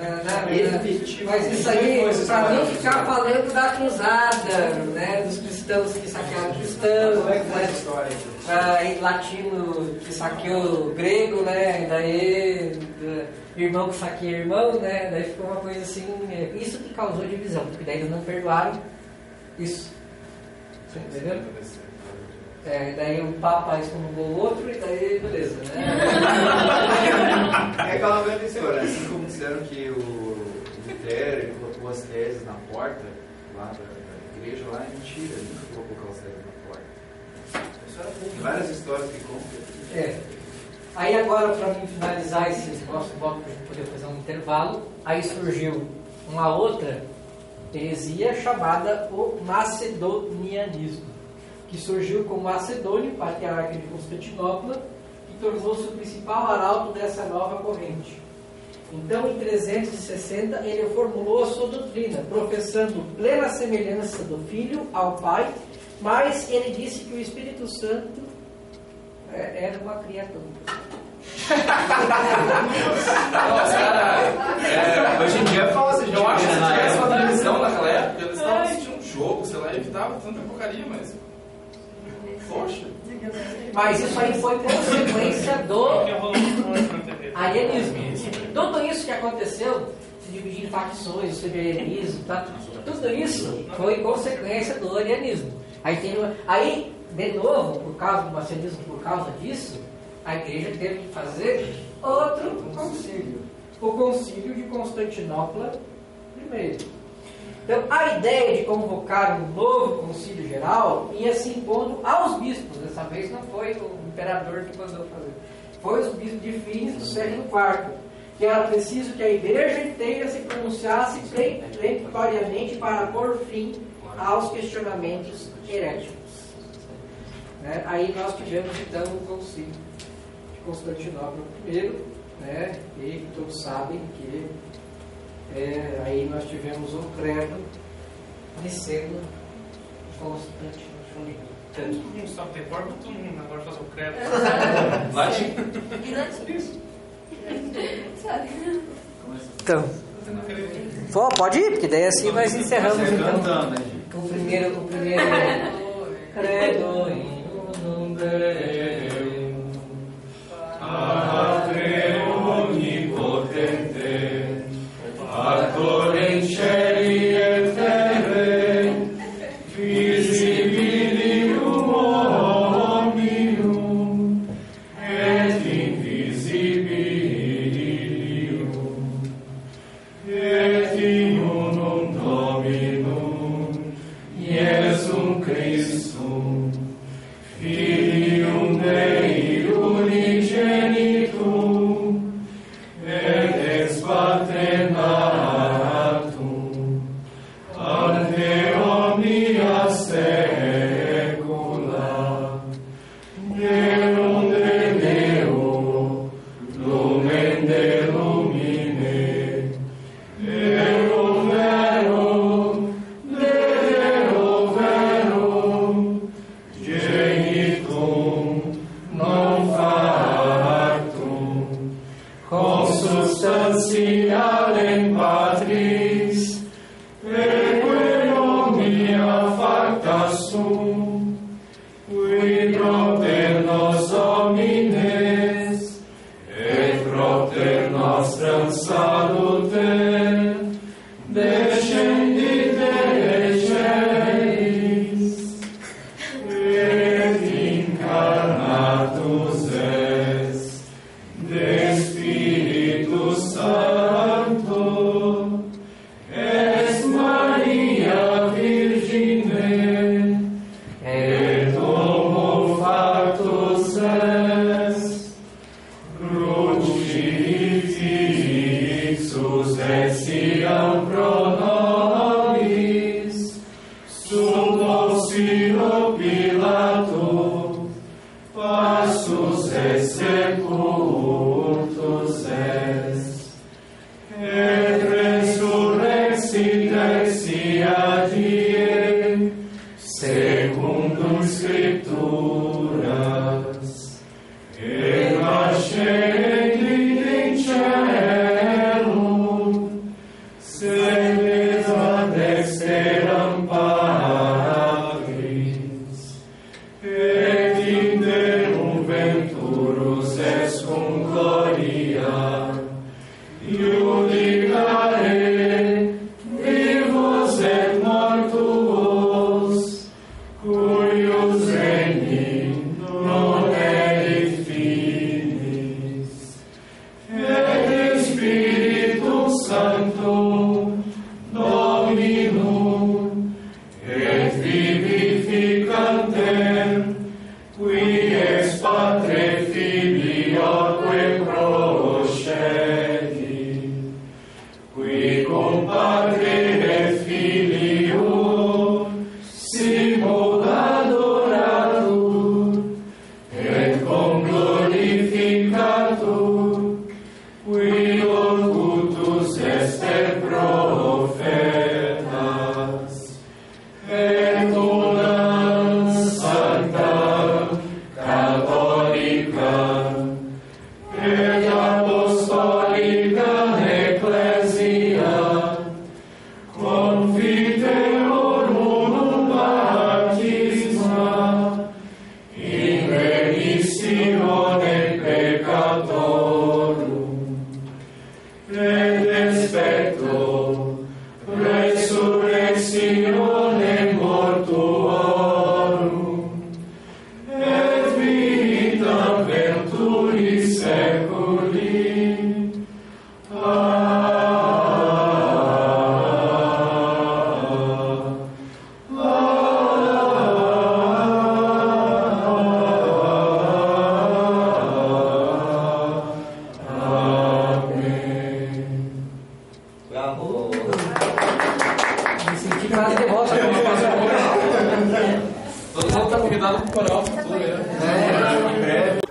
mas isso aí, para não ficar falando da cruzada, né, dos cristãos que saquearam cristãos, como é que foi essa história aí? Latino que saqueou grego, né, e daí irmão que saqueia irmão, né, daí ficou uma coisa assim, isso que causou divisão, porque daí eles não perdoaram isso, entendeu? Daí o Papa excomungou o outro e daí beleza, né? É aquela velha história, assim como disseram que o Lutero colocou as teses na porta lá da igreja, lá é mentira, ele nunca colocou aquelas teses na porta. Tem várias histórias que contam. Aí agora, para mim finalizar esse nosso bloco, para a gente poder fazer um intervalo, aí surgiu uma outra heresia chamada o macedonianismo, que surgiu com Macedônio, patriarca de Constantinopla, que tornou-se o principal arauto dessa nova corrente. Então, em 360, ele formulou a sua doutrina, professando plena semelhança do Filho ao Pai, mas ele disse que o Espírito Santo era uma criatura. Hoje em dia é fácil, eu acho que se tivesse uma televisão naquela época, eles estavam assistindo um jogo, sei lá, evitava tanta porcaria, mas. Poxa. Mas isso aí foi consequência do arianismo. Tudo isso que aconteceu, se dividir em facções, o seberianismo, tá? Tudo isso foi consequência do arianismo. Aí, de novo, por causa do marcionismo, por causa disso, a igreja teve que fazer outro concílio. O concílio de Constantinopla I. Então, a ideia de convocar um novo concílio geral ia se impondo aos bispos. Dessa vez não foi o imperador que mandou fazer. Foi os bispos de fins do século IV. Que era preciso que a igreja inteira se pronunciasse peremptoriamente para pôr fim aos questionamentos heréticos. Aí nós tivemos então o concílio de Constantinopla I, e todos sabem que aí nós tivemos o credo niceno Constantinopla. Não sabe ter forma, todo mundo agora faz o credo. Latim. Então, pode ir, porque daí assim nós encerramos então o primeiro credo in unum Deum ad Deum omnipotente actor in cieli et terrae visibilium omnium et invisibilium et in unum Dominum Iesum Christum Filium Dei unigenitum et ex Pater natum ante omnia saecula Maria facta sum, qui propter nos homines, et propter nostram salute, descendite celis, et incarnatus est de Spiritus Sancto, es Maria Virgine, et homo factus est, crucifixus essiam pro nobis, sub Pontio Pilato, passus et sepultus est, et resurrexit exia die, secundum Scripturas, et ascendit in cielo, sedet ad dexteram Patris, et interum venturus es cum gloria, judicare vivos et mortuos, cuius regni non erit finis, et Spiritus Sancto Dominum, et vivificantem, qui ex Patre Filioque procedit, qui cum Patre et Filio simul adoratur, et cum glorificatur, qui locutus est per profetas, et una sancta catholica et apostolica ecclesia, confiteor unum baptisma, in remissione peccatorum, et expecto resurrectione mortuorum, et vitam venturi seculi. Bravo! Me senti quase derrota. Todo mundo está convidado para o coral futuro, né? Em breve.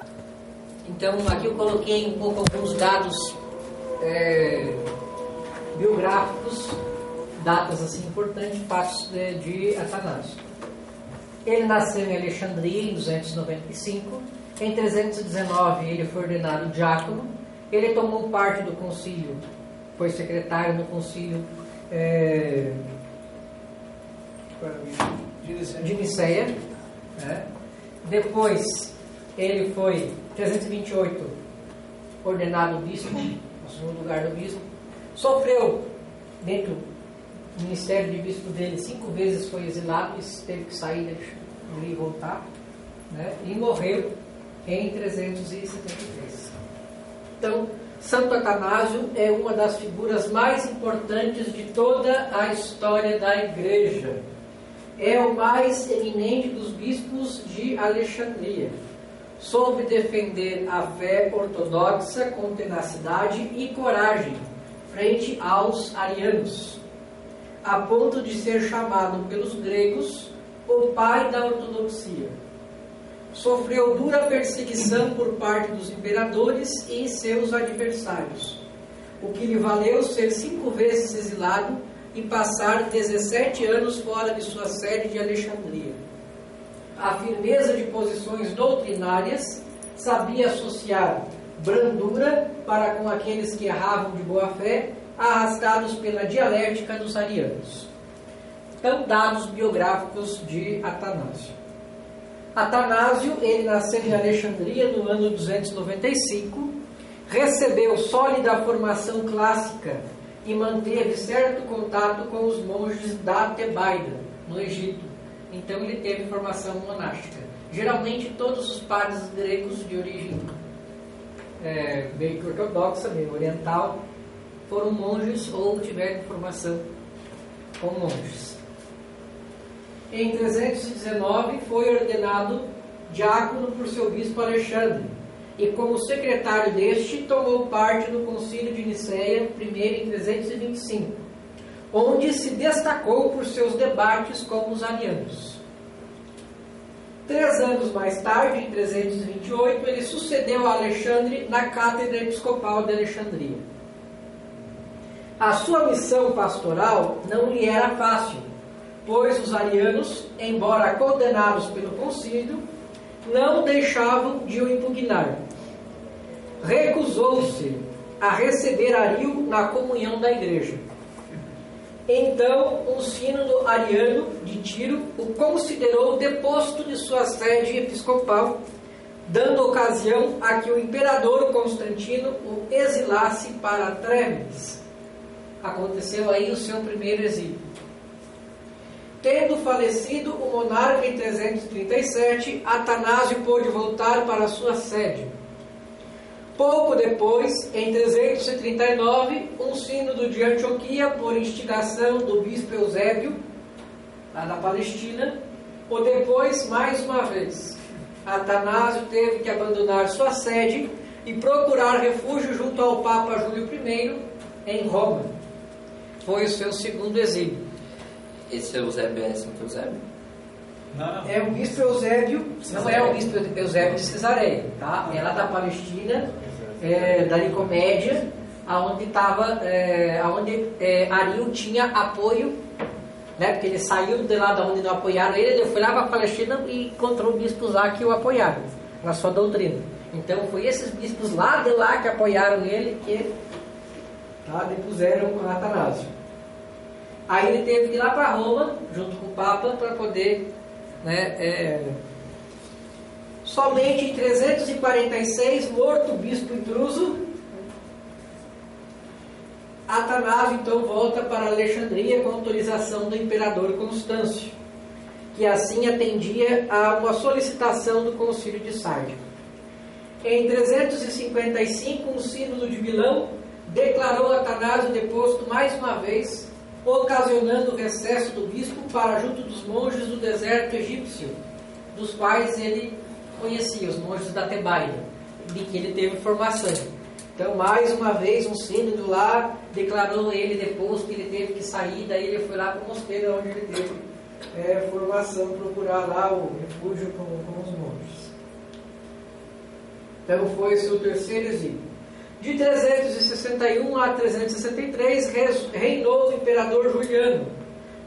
Então, aqui eu coloquei um pouco alguns dados biográficos, datas assim importantes, fatos de Atanásio. Ele nasceu em Alexandria em 295. Em 319 ele foi ordenado diácono. Ele tomou parte do concílio, foi secretário no concílio de Niceia. Depois ele foi, em 328, ordenado bispo, assumiu o lugar do bispo. Sofreu, dentro do ministério de bispo dele, 5 vezes foi exilado e teve que sair dele e voltar, e morreu em 373. Então, Santo Atanásio é uma das figuras mais importantes de toda a história da Igreja. É o mais eminente dos bispos de Alexandria. Soube defender a fé ortodoxa com tenacidade e coragem frente aos arianos, a ponto de ser chamado pelos gregos o pai da ortodoxia. Sofreu dura perseguição por parte dos imperadores e seus adversários, o que lhe valeu ser 5 vezes exilado e passar 17 anos fora de sua sede de Alexandria. A firmeza de posições doutrinárias sabia associar brandura para com aqueles que erravam de boa fé, arrastados pela dialética dos arianos. Então, dados biográficos de Atanásio. Atanásio, ele nasceu em Alexandria no ano 295, recebeu sólida formação clássica e manteve certo contato com os monges da Tebaida, no Egito. Então ele teve formação monástica. Geralmente todos os padres gregos de origem meio que ortodoxa, meio oriental, foram monges ou tiveram formação como monges. Em 319 foi ordenado diácono por seu bispo Alexandre, e como secretário deste tomou parte no concílio de Niceia, primeiro em 325, onde se destacou por seus debates com os arianos. 3 anos mais tarde, em 328, ele sucedeu a Alexandre na cátedra episcopal de Alexandria. A sua missão pastoral não lhe era fácil, pois os arianos, embora condenados pelo concílio, não deixavam de o impugnar. Recusou-se a receber Ario na comunhão da igreja. Então, um sínodo ariano de Tiro o considerou deposto de sua sede episcopal, dando ocasião a que o imperador Constantino o exilasse para Trêmenes. Aconteceu aí o seu primeiro exílio. Tendo falecido o monarca em 337, Atanásio pôde voltar para sua sede. Pouco depois, em 339, um sínodo de Antioquia, por instigação do bispo Eusébio, lá na Palestina, ou depois, mais uma vez, Atanásio teve que abandonar sua sede e procurar refúgio junto ao Papa Júlio I, em Roma. Foi o seu segundo exílio. Esse Eusébio é Santo Eusébio? Não. É o bispo Eusébio, não é o bispo Eusébio de Cesareia, tá? É lá da Palestina, da Nicomédia, onde Ario tinha apoio, né? Porque ele saiu de lá de onde não apoiaram ele foi lá para a Palestina e encontrou bispos lá que o apoiaram na sua doutrina. Então foi esses bispos lá de lá que apoiaram ele que depuseram com Atanásio. Aí ele teve que ir lá para Roma, junto com o Papa, para poder... Somente em 346, morto o bispo intruso, Atanásio então volta para Alexandria com autorização do imperador Constâncio, que assim atendia a uma solicitação do concílio de Sardes. Em 355, um sínodo de Milão declarou Atanásio deposto mais uma vez, ocasionando o recesso do bispo para junto dos monges do deserto egípcio, dos quais ele conhecia, os monges da Tebaida, de que ele teve formação. Então, mais uma vez, um sínodo lá declarou ele deposto, que ele teve que sair, daí ele foi lá para o mosteiro, onde ele teve formação, procurar lá o refúgio com os monges. Então, foi o seu terceiro exílio. De 361 a 363, reinou o imperador Juliano,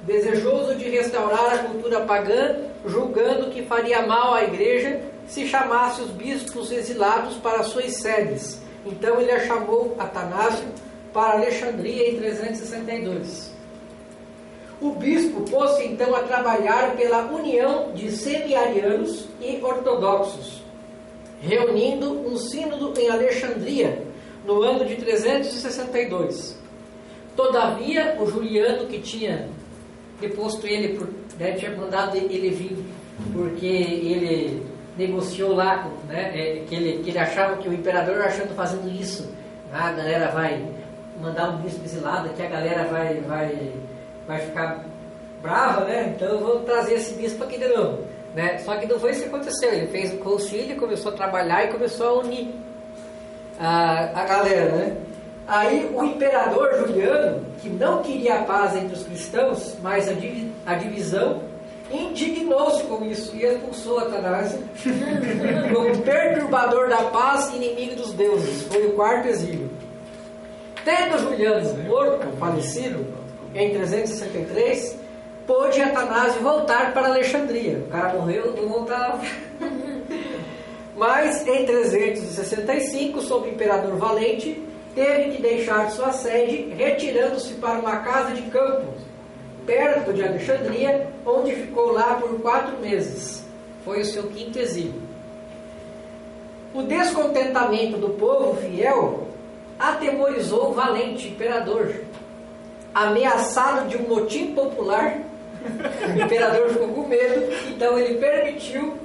desejoso de restaurar a cultura pagã, julgando que faria mal à igreja se chamasse os bispos exilados para suas sedes. Então ele chamou Atanásio para Alexandria em 362. O bispo pôs-se então a trabalhar pela união de semi-arianos e ortodoxos, reunindo um sínodo em Alexandria no ano de 362. Todavia, o Juliano, que tinha deposto ele, tinha mandado ele vir, porque ele negociou lá, que ele achava que o imperador achando fazendo isso, a galera vai mandar um bispo exilado, que a galera vai ficar brava, então eu vou trazer esse bispo aqui de novo. Só que não foi isso que aconteceu. Ele fez um concílio, começou a trabalhar e começou a unir a galera, Aí o imperador Juliano, que não queria a paz entre os cristãos, mas a divisão, indignou-se com isso e expulsou Atanásio como perturbador da paz e inimigo dos deuses. Foi o quarto exílio. Tendo Juliano morto, falecido, em 363, pôde Atanásio voltar para Alexandria. O cara morreu, não voltava. Mas em 365, sob o imperador Valente, teve que deixar sua sede, retirando-se para uma casa de campo, perto de Alexandria, onde ficou lá por 4 meses. Foi o seu 5º exílio. O descontentamento do povo fiel atemorizou o valente imperador. Ameaçado de um motim popular, o imperador ficou com medo, então ele permitiu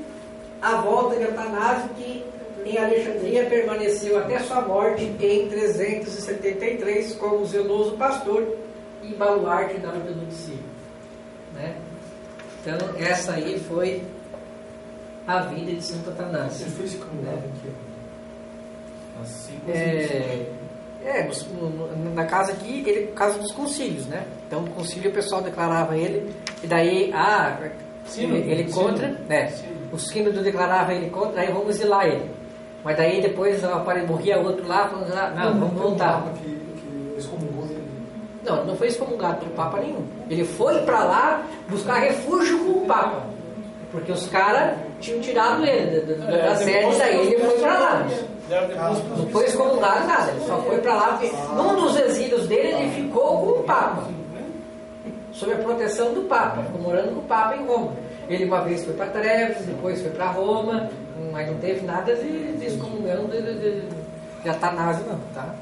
a volta de Atanásio, que em Alexandria permaneceu até sua morte em 373 como zeloso pastor e baluarte da Ordem do Discípulo, né? Então essa aí foi a vida de Santo Atanásio. Ele foi excomungado aqui. Na casa aqui, casa dos concílios, né? Então o concílio o pessoal declarava ele, e daí ele contra, né? O sínodo declarava ele contra, aí vamos exilar ele. Mas daí depois morria outro lá, falando, não, vamos voltar. Que excomungou ele. Não foi excomungado por Papa nenhum. Ele foi para lá buscar refúgio com o Papa, porque os caras tinham tirado ele da sede, daí ele foi para lá. Não foi excomungado nada, ele só foi para lá porque num dos exílios dele ele ficou com o Papa, sob a proteção do Papa, ficou morando com o Papa em Roma. Ele uma vez foi para Treves, depois foi para Roma, mas não teve nada de excomunhão de Atanásio não, tá?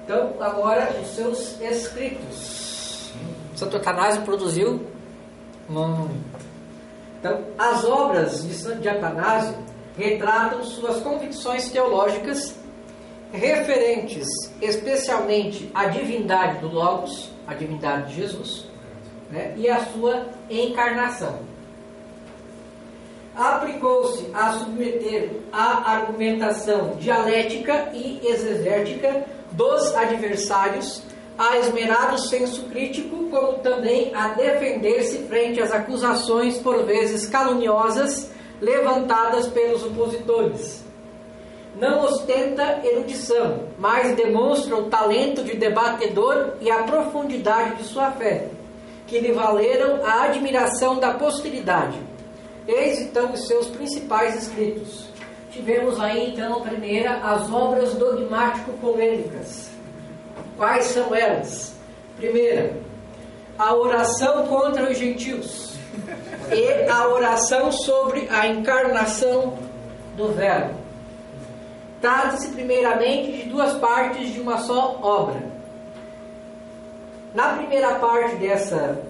Então, agora os seus escritos. Santo Atanásio produziu Então, as obras de Atanásio retratam suas convicções teológicas referentes especialmente à divindade do Logos, a divindade de Jesus, né, e a sua encarnação. Aplicou-se a submeter a argumentação dialética e exegética dos adversários a esmerado senso crítico, como também a defender-se frente às acusações por vezes caluniosas levantadas pelos opositores. Não ostenta erudição, mas demonstra o talento de debatedor e a profundidade de sua fé, que lhe valeram a admiração da posteridade. Eis então os seus principais escritos. Tivemos aí então a primeira, as obras dogmático-polêmicas. Quais são elas? Primeira, a oração contra os gentios e a oração sobre a encarnação do Verbo. Trata-se primeiramente de 2 partes de uma só obra. Na primeira parte dessa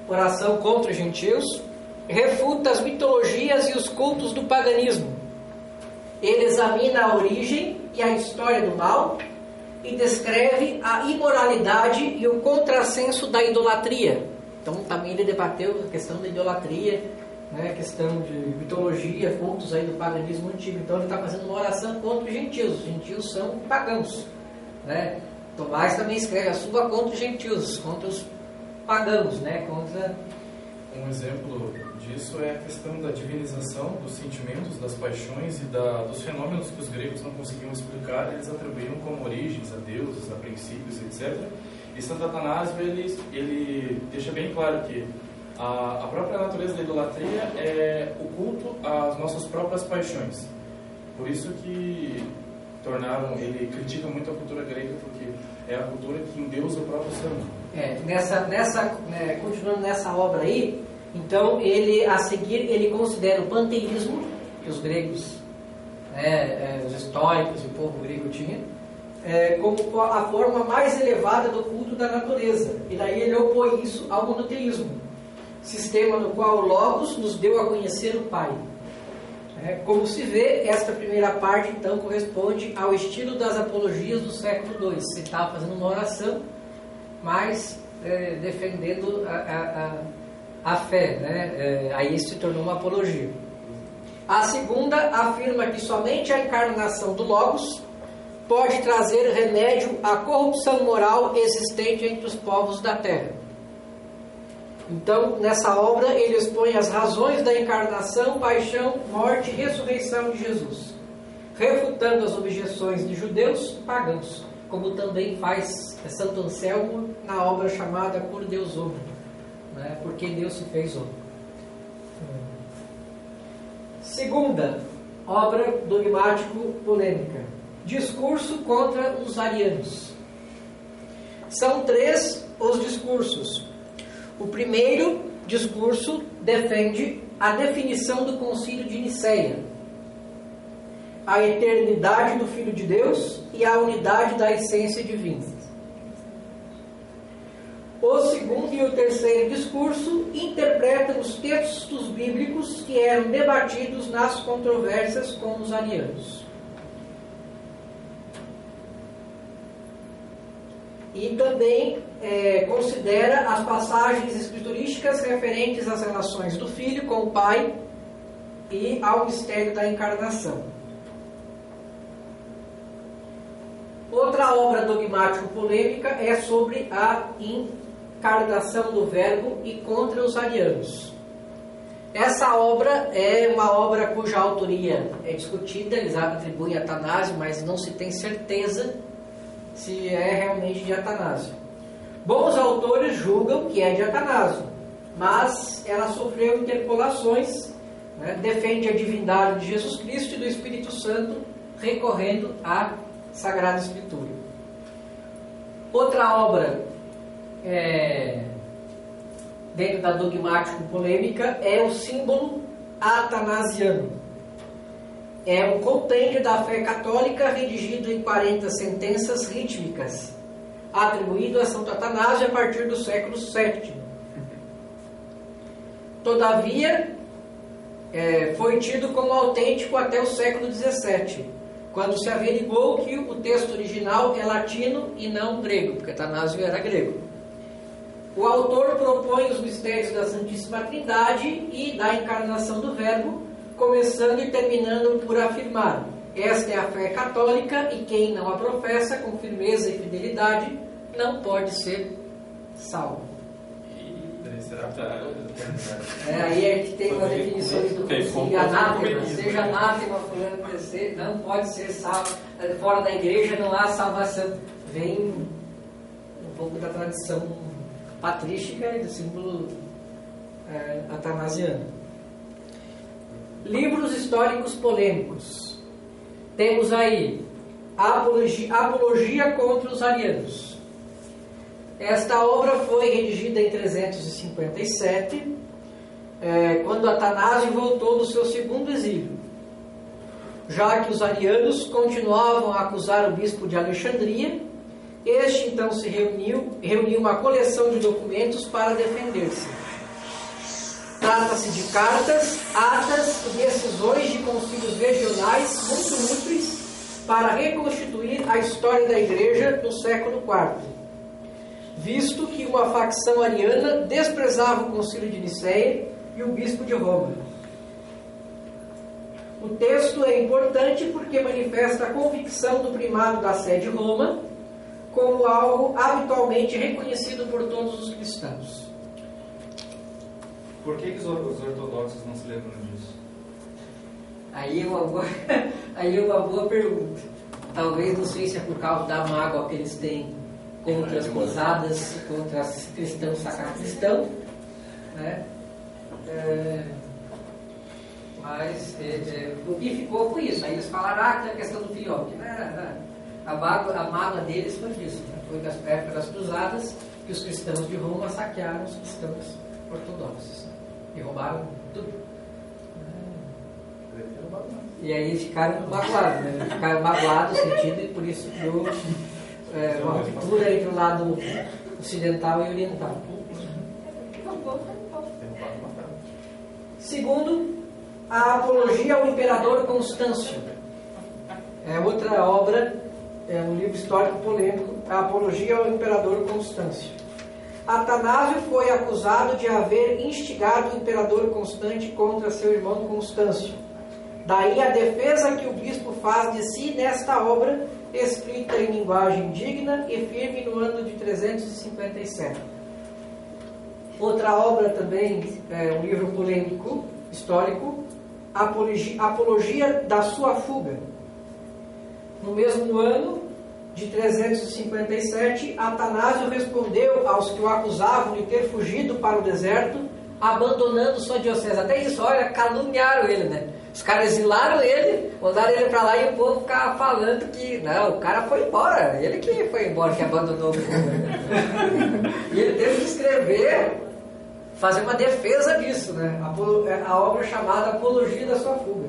oração contra os gentios, refuta as mitologias e os cultos do paganismo. Ele examina a origem e a história do mal e descreve a imoralidade e o contrassenso da idolatria. Então também ele debateu a questão da idolatria, né, a questão de mitologia, cultos aí do paganismo antigo. Então ele está fazendo uma oração contra os gentios. Os gentios são pagãos, né? Tomás também escreve a sua contra os gentios, contra os pagãos, né? Contra... Um exemplo disso é a questão da divinização dos sentimentos, das paixões e dos fenômenos que os gregos não conseguiam explicar. Eles atribuíam como origens a deuses, a princípios, etc. E Santo Atanásio ele deixa bem claro que a própria natureza da idolatria é o culto às nossas próprias paixões. Por isso que ele critica muito a cultura grega, porque é a cultura que endeusa o próprio ser humano. Continuando nessa obra aí, então a seguir ele considera o panteísmo que os gregos, os estoicos e o povo grego tinha, como a forma mais elevada do culto da natureza. E daí ele opõe isso ao monoteísmo, sistema no qual o Logos nos deu a conhecer o Pai. Como se vê, esta primeira parte então corresponde ao estilo das apologias do século II. Ele estava fazendo uma oração, mas defendendo a fé, né? Aí isso se tornou uma apologia. A segunda afirma que somente a encarnação do Logos pode trazer remédio à corrupção moral existente entre os povos da terra. Então, nessa obra, ele expõe as razões da encarnação, paixão, morte e ressurreição de Jesus, refutando as objeções de judeus pagãos, como também faz Santo Anselmo na obra chamada Por Deus Homem, né? Porque Deus se fez homem. Segunda obra dogmático-polêmica, discurso contra os arianos. São 3 os discursos. O primeiro discurso defende a definição do Concílio de Nicéia, a eternidade do Filho de Deus e a unidade da essência divina. O segundo e o terceiro discurso interpretam os textos bíblicos que eram debatidos nas controvérsias com os arianos. E também considera as passagens escriturísticas referentes às relações do Filho com o Pai e ao mistério da encarnação. Outra obra dogmático-polêmica é sobre a encarnação do Verbo e contra os arianos. Essa obra é uma obra cuja autoria é discutida, eles atribuem a Atanásio, mas não se tem certeza se é realmente de Atanásio. Bons autores julgam que é de Atanásio, mas ela sofreu interpolações, né, defende a divindade de Jesus Cristo e do Espírito Santo, recorrendo à Sagrada Escritura. Outra obra dentro da dogmático-polêmica é o símbolo atanasiano. É um compêndio da fé católica redigido em 40 sentenças rítmicas, atribuído a Santo Atanásio a partir do século VII. Todavia, foi tido como autêntico até o século XVII, quando se averiguou que o texto original é latino e não grego, porque Atanásio era grego. O autor propõe os mistérios da Santíssima Trindade e da encarnação do Verbo, começando e terminando por afirmar: esta é a fé católica e quem não a professa com firmeza e fidelidade não pode ser salvo. Aí é que tem uma definição do concílio: anátema, seja anátema, fulano crescer, não pode ser salvo. Fora da igreja não há salvação. Vem um pouco da tradição patrística e do símbolo atanasiano. Livros históricos polêmicos. Temos aí a Apologia contra os arianos. Esta obra foi redigida em 357, quando Atanásio voltou do seu segundo exílio, já que os arianos continuavam a acusar o bispo de Alexandria. Este então se reuniu uma coleção de documentos para defender-se. Trata-se de cartas, atas e decisões de concílios regionais muito úteis para reconstituir a história da Igreja no século IV, visto que uma facção ariana desprezava o concílio de Nicéia e o bispo de Roma. O texto é importante porque manifesta a convicção do primado da sé de Roma como algo habitualmente reconhecido por todos os cristãos. Por que os ortodoxos não se lembram disso? Aí é uma boa pergunta. Talvez, não sei se é por causa da mágoa que eles têm contra as cruzadas, contra os cristãos sacristãos, né? Mas o que ficou foi isso. Aí eles falaram, tem a questão do filhote. A mágoa deles foi disso, né? Foi da época das cruzadas que os cristãos de Roma saquearam os cristãos ortodoxos, né? E roubaram tudo. E aí eles ficaram magoados, né? Ficaram magoados no sentido, e por isso criou uma ruptura entre o lado ocidental e oriental. Segundo, a Apologia ao Imperador Constâncio. É outra obra, um livro histórico polêmico, a Apologia ao Imperador Constâncio. Atanásio foi acusado de haver instigado o imperador Constante contra seu irmão Constâncio. Daí a defesa que o bispo faz de si nesta obra, escrita em linguagem digna e firme no ano de 357. Outra obra também, um livro polêmico, histórico, Apologia da sua fuga. No mesmo ano de 357, Atanásio respondeu aos que o acusavam de ter fugido para o deserto abandonando sua diocese. Até isso, olha, caluniaram ele, né? Os caras exilaram ele, mandaram ele para lá e o povo ficava falando que não, o cara foi embora, ele que foi embora, que abandonou o povo. E ele teve que escrever, fazer uma defesa disso, né? A obra chamada Apologia da Sua Fuga,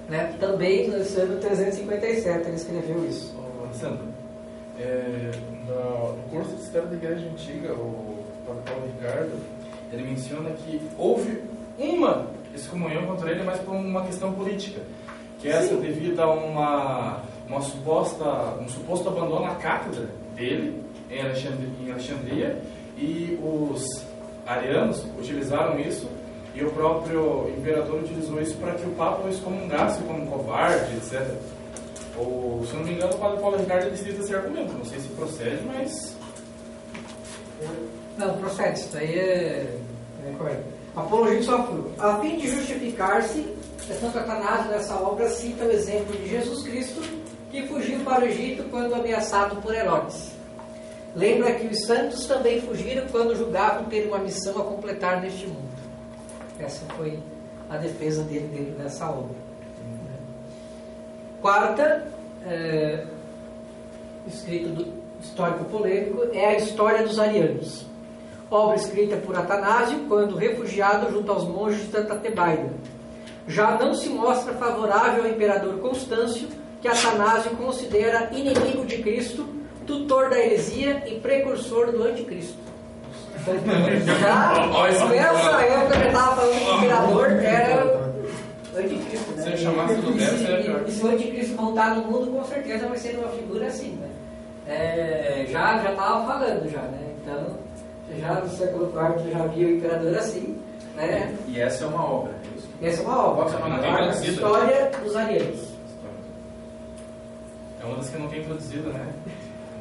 né? Também no ano 357 ele escreveu isso. Sandro, no curso de História da Igreja Antiga, o Padre Paulo Ricardo, ele menciona que houve uma excomunhão contra ele, mas por uma questão política, que essa devido a um suposto abandono à cátedra dele em Alexandria, e os arianos utilizaram isso, e o próprio imperador utilizou isso para que o Papa o excomungasse como um covarde, etc. Se eu não me engano, o Padre Paulo Ricardo ele cita esse argumento, não sei se procede, mas... Não, procede, isso daí é correto. Apologia de Sua Fuga. A fim de justificar-se, Santo Atanásio nessa obra cita o exemplo de Jesus Cristo, que fugiu para o Egito quando ameaçado por Herodes. Lembra que os santos também fugiram quando julgavam ter uma missão a completar neste mundo. Essa foi a defesa dele dentro dessa obra. Quarta, escrito do histórico polêmico, é a História dos Arianos. Obra escrita por Atanásio quando refugiado junto aos monges de Santa Tebaida. Já não se mostra favorável ao imperador Constâncio, que Atanásio considera inimigo de Cristo, tutor da heresia e precursor do anticristo. Já nessa época que estava falando que o imperador era anticristo, né? Se ele chamasse do Lutero, seria pior. E se o anticristo voltar no mundo, com certeza vai ser uma figura assim, né? Já estava falando já, né? Então, já no século IV já havia o imperador assim, né? E essa é uma obra, é isso? Essa é uma obra. A História dos Arianos. É uma das que não tem traduzida, né?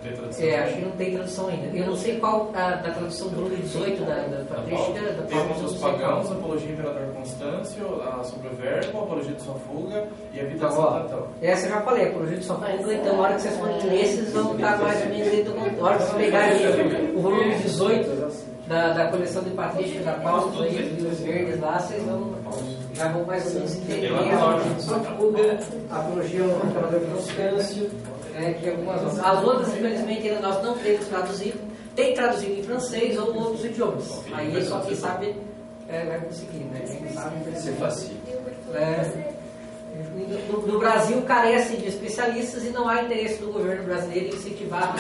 Não tem tradução. Acho que não tem tradução ainda. Eu não sei qual da tradução do volume 18 da patrística. Temos os pagãos, a Apologia do Imperador Constâncio, sobre o Verbo, a Apologia de Sua Fuga e a Vida de Santo Antão. Essa eu já falei, a Apologia de Sua Fuga. Então, na hora que vocês forem ler, vocês vão estar mais ou menos dentro do. Na hora que vocês pegarem o volume 18 da coleção de patrística da Paulo, os livros verdes lá, vocês já vão mais ou menos entender a Apologia de Sua Fuga, a Apologia do Imperador Constâncio. Que algumas outras. As outras, infelizmente, ainda nós não temos traduzido. Tem traduzido em francês ou outros idiomas. Aí só quem sabe vai conseguir, né? Quem sabe ser fácil. No Brasil carece de especialistas e não há interesse do governo brasileiro em incentivar.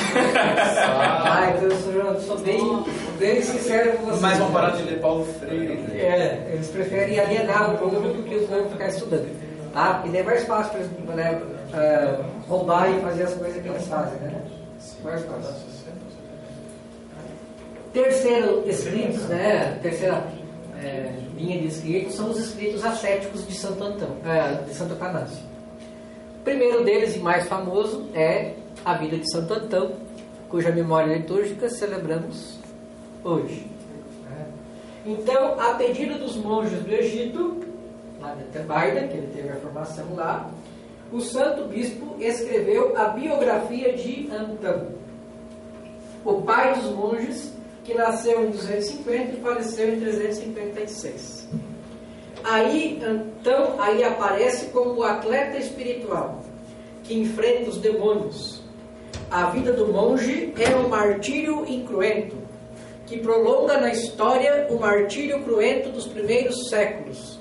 Então eu sou bem sincero com vocês. Mas vão parar de ler Paulo Freire. Eles preferem alienar o povo do que o povo ficar estudando. Tá? E é mais fácil para eles roubar e fazer as coisas que eles fazem, né? Mais fácil. Terceiro escritos, né? Terceira linha de escritos são os escritos ascéticos de Santo Atanásio. O primeiro deles e mais famoso é a vida de Santo Antão, cuja memória litúrgica celebramos hoje. Então, a pedido dos monges do Egito, lá de Tebaida, que ele teve a formação lá, o santo bispo escreveu a biografia de Antão, o pai dos monges, que nasceu em 250 e faleceu em 356. Antão aparece como o atleta espiritual, que enfrenta os demônios. A vida do monge é um martírio incruento, que prolonga na história o martírio cruento dos primeiros séculos.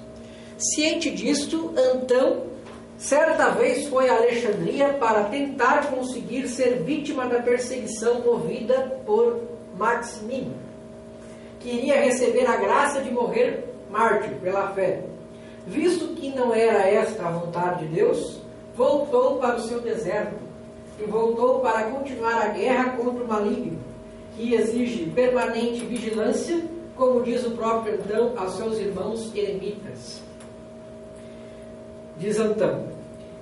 Ciente disto, Antão certa vez foi a Alexandria para tentar conseguir ser vítima da perseguição movida por Maximino, que iria receber a graça de morrer mártir pela fé. Visto que não era esta a vontade de Deus, voltou para o seu deserto e voltou para continuar a guerra contra o maligno, que exige permanente vigilância, como diz o próprio Antão aos seus irmãos eremitas. Diz Antão: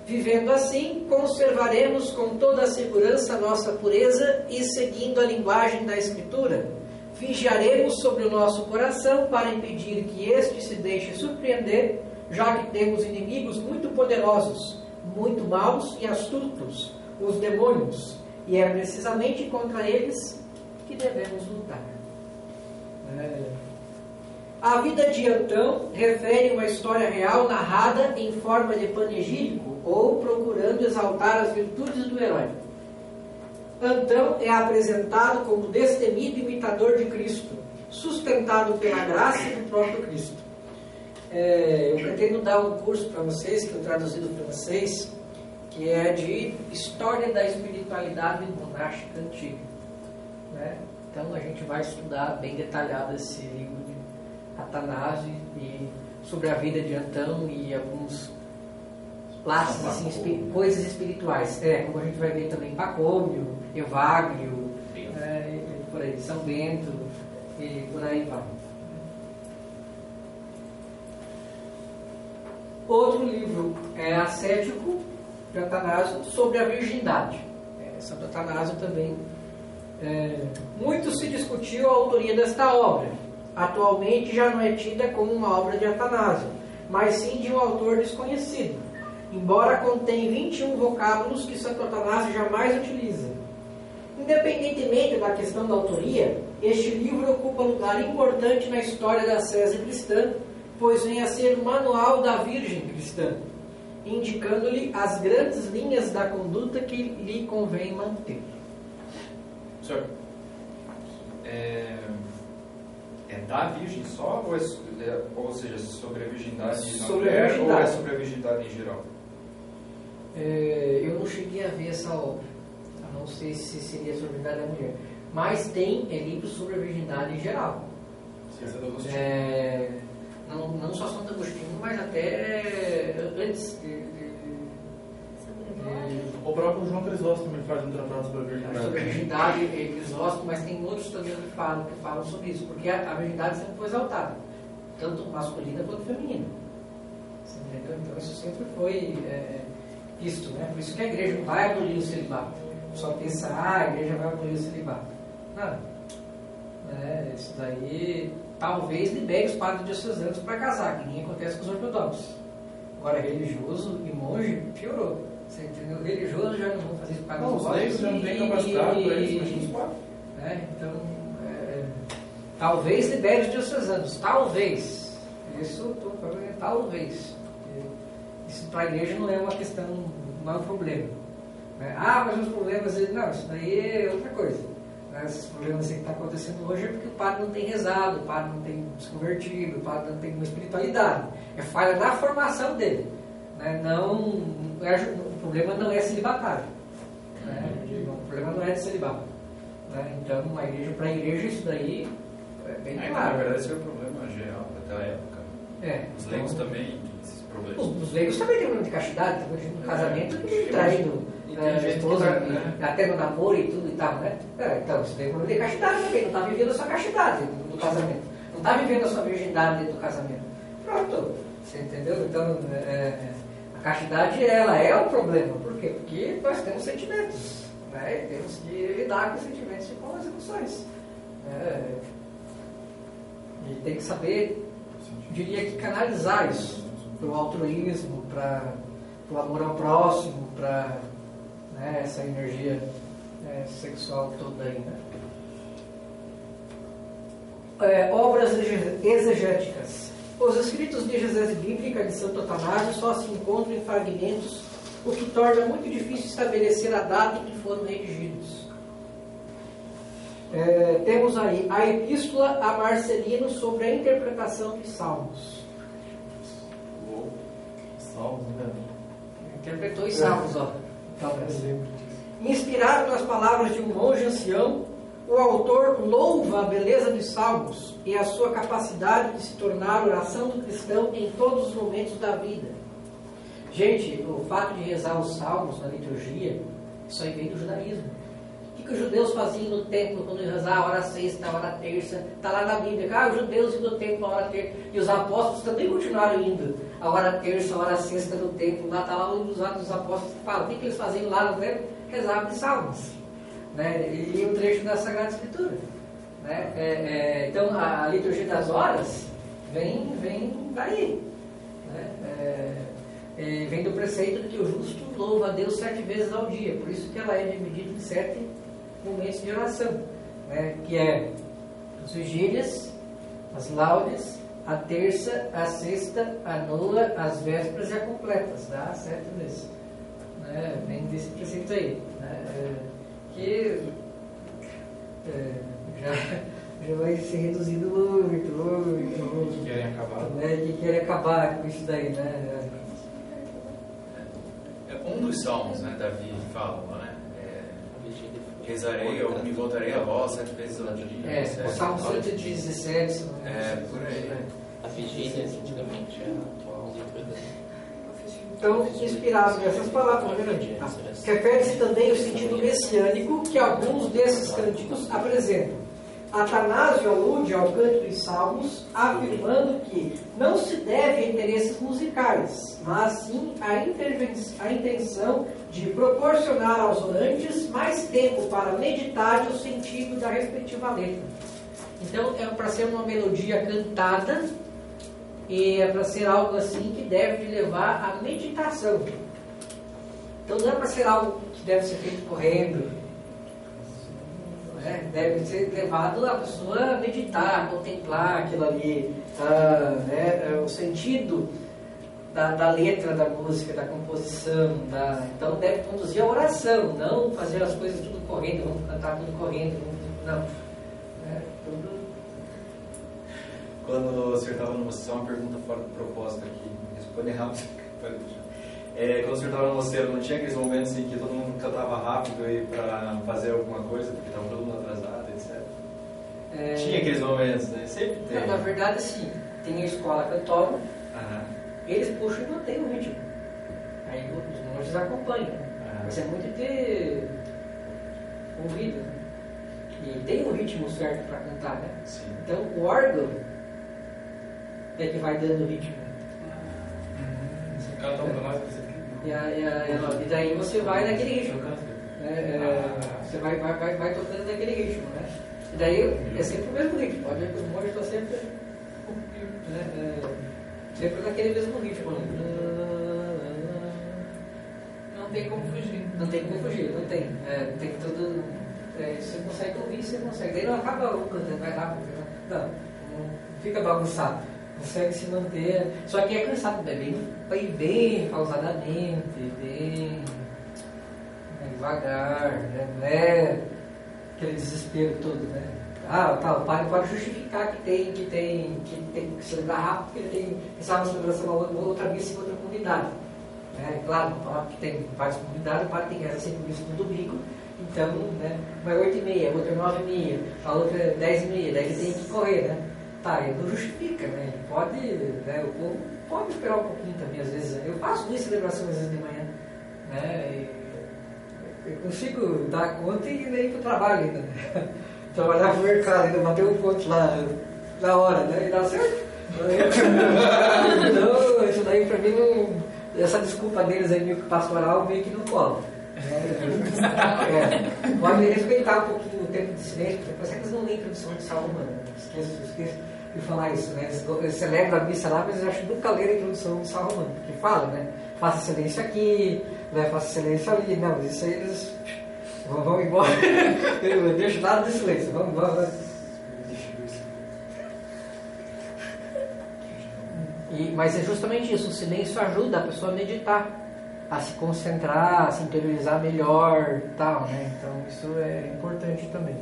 vivendo assim, conservaremos com toda a segurança nossa pureza e, seguindo a linguagem da Escritura, vigiaremos sobre o nosso coração para impedir que este se deixe surpreender, já que temos inimigos muito poderosos, muito maus e astutos, os demônios, e é precisamente contra eles que devemos lutar. A vida de Antão refere uma história real narrada em forma de panegírico ou procurando exaltar as virtudes do herói. Antão é apresentado como destemido imitador de Cristo, sustentado pela graça do próprio Cristo. Eu pretendo dar um curso para vocês, que eu traduzi do francês, que é de História da Espiritualidade Monástica Antiga. Né? Então a gente vai estudar bem detalhado esse livro de Atanásio e sobre a vida de Antão e alguns laços, assim, coisas espirituais. Como a gente vai ver também Pacômio, Evagrio, por aí, São Bento e por aí vai. Outro livro é Ascético, de Atanásio, sobre a virgindade. Santo Atanásio também. Muito se discutiu a autoria desta obra. Atualmente já não é tida como uma obra de Atanásio, mas sim de um autor desconhecido, embora contenha 21 vocábulos que Santo Atanásio jamais utiliza. Independentemente da questão da autoria, este livro ocupa lugar importante na história da ascese cristã, pois vem a ser o manual da Virgem cristã, indicando-lhe as grandes linhas da conduta que lhe convém manter. Senhor, é da Virgem só, ou seja, sobre a virgindade da mulher, ou é sobre a virgindade em geral? Eu não cheguei a ver essa obra, não sei se seria sobre a virgindade da mulher, mas tem livros sobre a virgindade em geral. Não só Santo Agostinho, mas até antes. O próprio João Crisóstomo também faz um tratado sobre a virgindade. Sobre a virgindade, Crisóstomo, mas tem outros também que falam sobre isso, porque a virgindade sempre foi exaltada, tanto masculina quanto feminina. Entendeu? Então isso sempre foi visto, né? Por isso que a igreja não vai abolir o celibato. Só pensa, a igreja vai abolir o celibato. Não. Isso daí talvez libere os padres diocesanos para casar, que nem acontece com os ortodoxos. Agora, religioso e monge piorou. Você entendeu? Religioso já não vão fazer isso para os leigos já não têm capacidade para isso, imagina os padres. Então, talvez libere os diocesanos, talvez. Isso estou falando, talvez. Isso para a igreja não é uma questão, não é um problema. Mas os problemas, não, isso daí é outra coisa. Esses problemas que estão acontecendo hoje é porque o padre não tem rezado, o padre não tem se convertido, o padre não tem uma espiritualidade. É falha na formação dele. O problema não é celibatário. O problema não é de celibato. Então, para a igreja, isso daí é bem claro. Na verdade, esse é o problema geral daquela época. Os leigos também têm esses problemas. Os leigos também têm problema de castidade, no casamento, traindo a esposa, até no namoro e tudo e tal, né? Então, você tem problema de castidade também, não está vivendo a sua castidade no casamento. Não está vivendo a sua virgindade dentro do casamento. Pronto, você entendeu? Então, a castidade, ela é o problema. Por quê? Porque nós temos sentimentos, né? Temos que lidar com os sentimentos e com as emoções. E tem que saber, diria que canalizar isso para o altruísmo, para o amor ao próximo, para essa energia sexual toda aí. Obras exegéticas. Os escritos de exegese bíblica de Santo Atanásio só se encontram em fragmentos, o que torna muito difícil estabelecer a data em que foram redigidos. Temos aí a Epístola a Marcelino sobre a interpretação de Salmos. Salmos, né? Interpretou os Salmos, Inspirado nas palavras de um monge ancião, o autor louva a beleza dos Salmos e a sua capacidade de se tornar oração do cristão em todos os momentos da vida. Gente, o fato de rezar os Salmos na liturgia, isso aí veio do judaísmo. O que os judeus faziam no templo quando iam rezar a hora sexta, a hora terça? Está lá na Bíblia. Os judeus iam no templo a hora terça. E os apóstolos também continuaram indo a hora terça, a hora sexta no templo. Lá está lá um dos apóstolos que fala. O que eles faziam lá no templo? Rezavam de Salmos. E um trecho da Sagrada Escritura. Então, a liturgia das horas vem daí. Vem do preceito de que o justo louva a Deus 7 vezes ao dia. Por isso que ela é dividida em 7 momentos de oração, que é as vigílias, as laudes, a terça, a sexta, a nona, as vésperas e a completas, dá certo mesmo. Né? Vem desse preceito aí. Né? Que já vai ser reduzido muito. Que querem acabar. Né? Que querem acabar com isso daí, né? Um dos salmos, né, Davi fala, né? Rezarei, eu me voltarei a vós 7 vezes ao dia. O Salmo 117. Por aí. A vigília, antigamente, é a atual leitura. Então, inspirado nessas palavras, refere-se também ao sentido messiânico que alguns desses cânticos apresentam. Atanásio alude ao canto dos salmos, afirmando que não se deve a interesses musicais, mas sim a intenção de proporcionar aos orantes mais tempo para meditar o sentido da respectiva letra. Então, é para ser uma melodia cantada e é para ser algo assim que deve levar à meditação. Então, não é para ser algo que deve ser feito correndo. Deve ser levado a pessoa a meditar, a contemplar aquilo ali, o sentido da letra da música, da composição. Então deve conduzir a oração, não fazer as coisas tudo correndo, vamos cantar tudo correndo, não. Quando o senhor estava no mosteiro, uma pergunta fora do propósito aqui, responde rápido. Quando o senhor estava no mosteiro, não tinha aqueles momentos em que todo mundo cantava rápido e para fazer alguma coisa, porque estava todo mundo atrasado, etc. Tinha aqueles momentos, né? Sempre tem. Não, na verdade, sim. Tem a escola cantora, eles puxam e mantêm o ritmo. Aí os monges acompanham. Mas é muito ter ouvido, né? E tem um ritmo certo para cantar, né? Sim. Então o órgão é que vai dando o ritmo. Você canta para nós, e daí você vai naquele ritmo. Você vai tocando naquele ritmo, né? E daí é sempre o mesmo ritmo. Pode ver que os monges estão sempre, sempre naquele mesmo ritmo. Não tem como fugir. Não tem como fugir, não tem. Tem tudo. Você consegue ouvir, você consegue. Daí não acaba cantando mais rápido. Não fica bagunçado. Consegue se manter. Só que é cansado, bem pausadamente, bem devagar, né? Não é aquele desespero todo, né? O padre pode justificar que tem que celebrar rápido, porque ele tem que estar na celebração outra missa em outra comunidade. Claro, falar que tem várias comunidades, o padre tem que rezar sempre missa no domingo, então, né? Uma é 8h30, outra é 9h30, a outra é 10h30, daí ele tem que correr, né? Ele não justifica, né? Ele pode, né? O povo pode esperar um pouquinho também, às vezes. Eu faço minha celebração às vezes de manhã, né? Eu consigo dar conta e ir para o trabalho ainda, né? Trabalhar no mercado, ainda bater um ponto lá na hora, né? E dá certo. Então, isso daí para mim não. Essa desculpa deles aí meio que pastoral meio que não cola. Pode respeitar um pouquinho o tempo de silêncio, porque parece que eles não lêem a introdução de Salmo, mano. Esqueço de falar isso, né? Eles celebram a missa lá, mas eu acho que nunca leram a introdução de Salmo, mano, porque fala, né? Faça silêncio aqui, né? Faça silêncio ali. Não, mas isso aí eles vão embora. Eu deixo nada de silêncio, vamos embora. Mas é justamente isso, o silêncio ajuda a pessoa a meditar, a se concentrar, a se interiorizar melhor e tal, né? Então isso é importante também.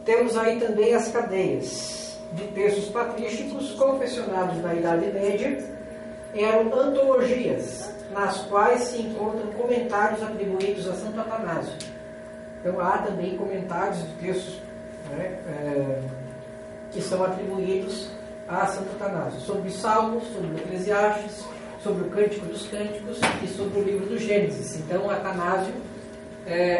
Temos aí também as cadeias de textos patrísticos confessionados na Idade Média. Eram antologias, nas quais se encontram comentários atribuídos a Santo Atanásio. Então há também comentários de textos, né, que são atribuídos a Santo Atanásio, sobre Salmos, sobre o Eclesiastes, sobre o Cântico dos Cânticos e sobre o livro do Gênesis. Então, Atanásio,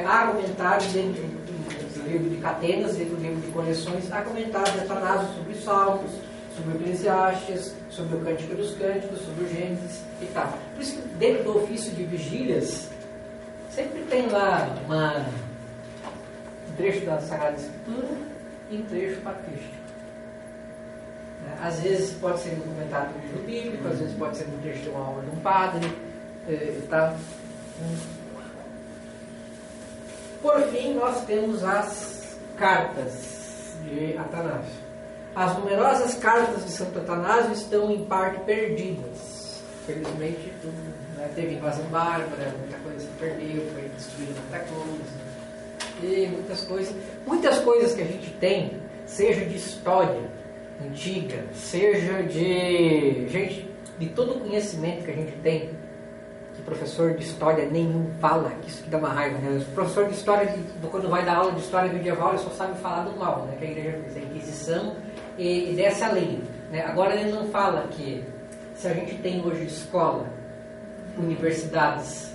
há comentários dentro do livro de Catenas, dentro do livro de Coleções, há comentários de Atanásio sobre os Salmos, sobre o Eclesiastes, sobre o Cântico dos Cânticos, sobre o Gênesis e tal. Por isso que dentro do ofício de vigílias, sempre tem lá um trecho da Sagrada Escritura e um trecho patrístico. Às vezes pode ser um comentário do livro bíblico, às vezes pode ser um trecho de uma obra de um padre e tal. Por fim, nós temos as cartas de Atanásio. as numerosas cartas de Santo Atanásio estão em parte perdidas. Felizmente, tudo, né, teve invasão bárbara, muita coisa se perdeu, foi destruída muita coisa. E muitas coisas que a gente tem, seja de história antiga, seja de todo o conhecimento que a gente tem, que professor de história nenhum fala, que isso que dá uma raiva, né? O professor de história, quando vai dar aula de história medieval, ele só sabe falar do mal, né? Que a igreja fez a Inquisição e desce a lenha, né? Agora ele não fala que se a gente tem hoje escola, universidades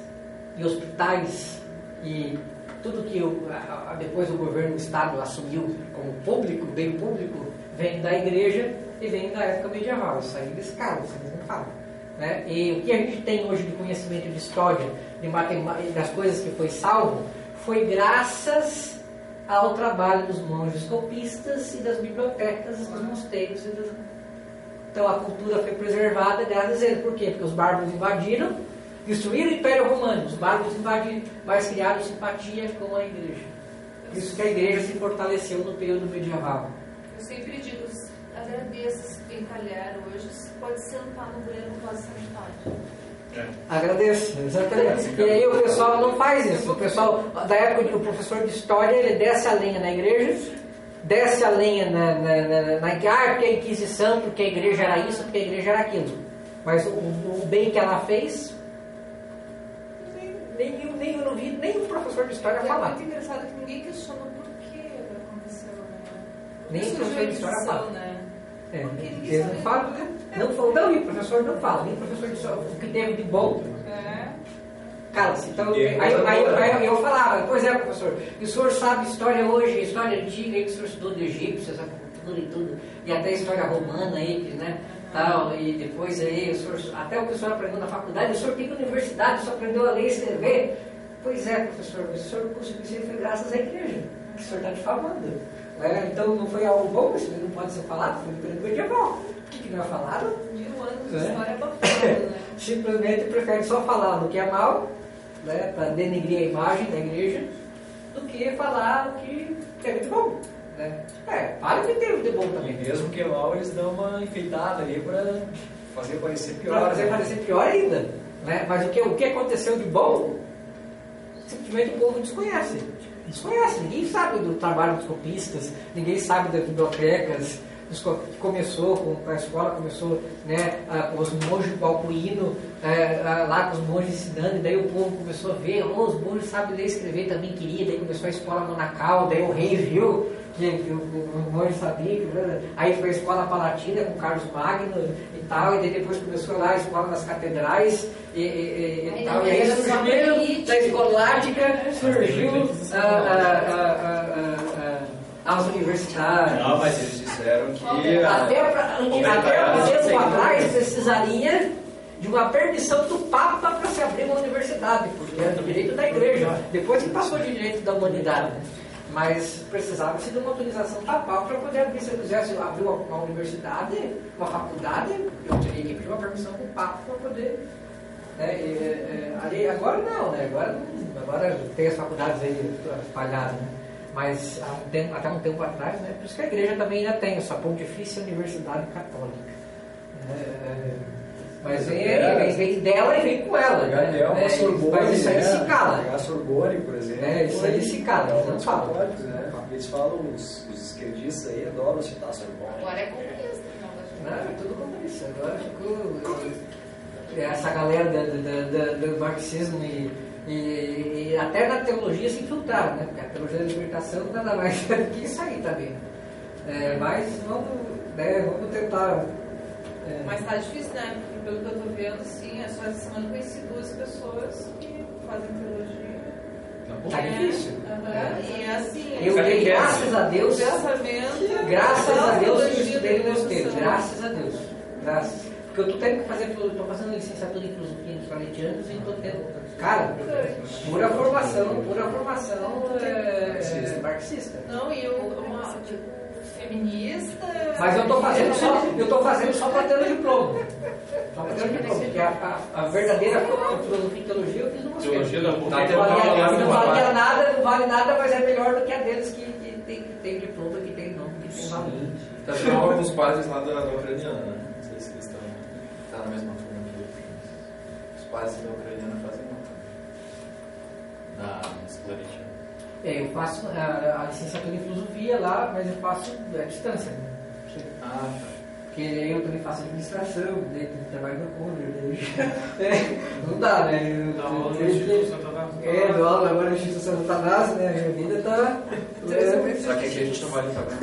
e hospitais e tudo que depois o governo do Estado assumiu como público, bem público, vem da igreja e vem da época medieval. Isso aí eles calam, isso eles não falam, né? E o que a gente tem hoje de conhecimento de história, de matemática, das coisas que foi salvo, foi graças ao trabalho dos monges copistas e das bibliotecas dos mosteiros. Então a cultura foi preservada graças a ele. Por quê? Porque os bárbaros invadiram, destruíram o Império Romano, os bárbaros invadiram, mas criaram simpatia com a igreja. Por isso que a igreja se fortaleceu no período medieval. Eu sempre digo, agradeça se tem calhar hoje, se pode sentar no banheiro no vaso sanitário. Agradeço, exatamente. E aí o pessoal não faz isso. O pessoal, da época que o professor de história, ele desce a lenha na igreja, desce a lenha porque a Inquisição, porque a igreja era isso, porque a igreja era aquilo. Mas o bem que ela fez, nem eu não vi, nem o professor de história falar. É muito engraçado que ninguém questionou por que aconteceu, né? Nem o professor de história fala. Né? Eles não falam, não, e o professor não fala, nem o professor de história, o que teve de bom. Cara, então, aí eu falava, pois é, professor, e o senhor sabe história hoje, história antiga, aí que o senhor estudou do Egito, essa cultura e tudo, e até história romana aí, né? Tal, e depois aí, o senhor, até o que o senhor aprendeu na faculdade, o senhor tem que universidade, o senhor aprendeu a ler e escrever. Pois é, professor, o senhor conseguiu isso foi graças à igreja, que o senhor está difamando. Então não foi algo bom, isso não pode ser falado, foi no período medieval. Por que não é falado? 1000 anos de história abafada, né? Simplesmente prefere só falar do que é mal, né, para denegrir a imagem da igreja, do que falar o que teve de bom. Né? Fala o que teve de bom também. E mesmo que é mal, eles dão uma enfeitada ali para fazer parecer pior. Para fazer parecer pior ainda. Né? Mas o que aconteceu de bom, simplesmente o povo desconhece. Ninguém sabe do trabalho dos copistas, ninguém sabe das bibliotecas, que começou com a escola, começou, né, com os monges do Alcuíno, lá com os monges ensinando, e daí o povo começou a ver, os monges sabem ler e escrever, também queria, daí começou a escola monacal, daí o rei viu que o monge sabia, aí foi a escola palatina com Carlos Magno e tal, e daí depois começou lá a escola nas catedrais, e tal, e aí surgiu da escolástica, surgiu as universidades. Não, mas eles disseram que até um tempo atrás precisaria de uma permissão do Papa para se abrir uma universidade, porque era do direito da igreja, depois que passou de direito da humanidade. Mas precisava-se de uma autorização papal para poder abrir. Se eu quisesse abrir uma universidade, uma faculdade, eu teria que pedir uma permissão do Papa para poder. Agora não, né? Agora tem as faculdades aí espalhadas, né? Mas até um tempo atrás, né? Por isso que a igreja também ainda tem essa Pontifícia Universidade Católica. Mas vem dela e vem com ela. Né? Sorbonne, mas isso aí se cala. A Sorbonne, por exemplo. Isso aí se cala, eles não falam. Né? Eles falam, os esquerdistas aí adoram citar a Sorbonne. Agora é comunista, não, é tudo comunista. Agora ficou essa galera do marxismo e até na teologia se infiltraram, né? Porque a teologia da libertação nada mais do que isso aí também. Mas vamos tentar. Mas tá difícil, né? Porque pelo que eu tô vendo, sim, só essa semana eu conheci 2 pessoas que fazem teologia. Tá difícil. E assim, graças a Deus, graças a Deus eu estudei no mosteiro, graças a Deus. Porque eu tô tendo que fazer, estou fazendo licenciatura em filosofia nos salesianos e estou tendo. Cara, pura formação marxista. Não, e feminista. Mas eu tô fazendo só para ter o diploma. Só para ter o diploma, porque a verdadeira filosofia e teologia eu fiz no mosteiro. Não vale nada, mas é melhor do que a deles que tem diploma, que tem nome, que tem valor. Tá vendo alguns padres lá da Ucraniana, né? Não sei se eles estão na mesma turma que os padres da Ucraniana fazem na escolaridade. Eu faço a licenciatura em filosofia lá, mas eu faço à distância, né? Ah, tá. Porque eu também faço administração, daí eu trabalho no Conde, não dá, né? Dá aula no Instituto Santo Anásio. Dou aula agora no Instituto Santo Anásio, né? A minha vida tá... Só que aqui a gente não vai estar para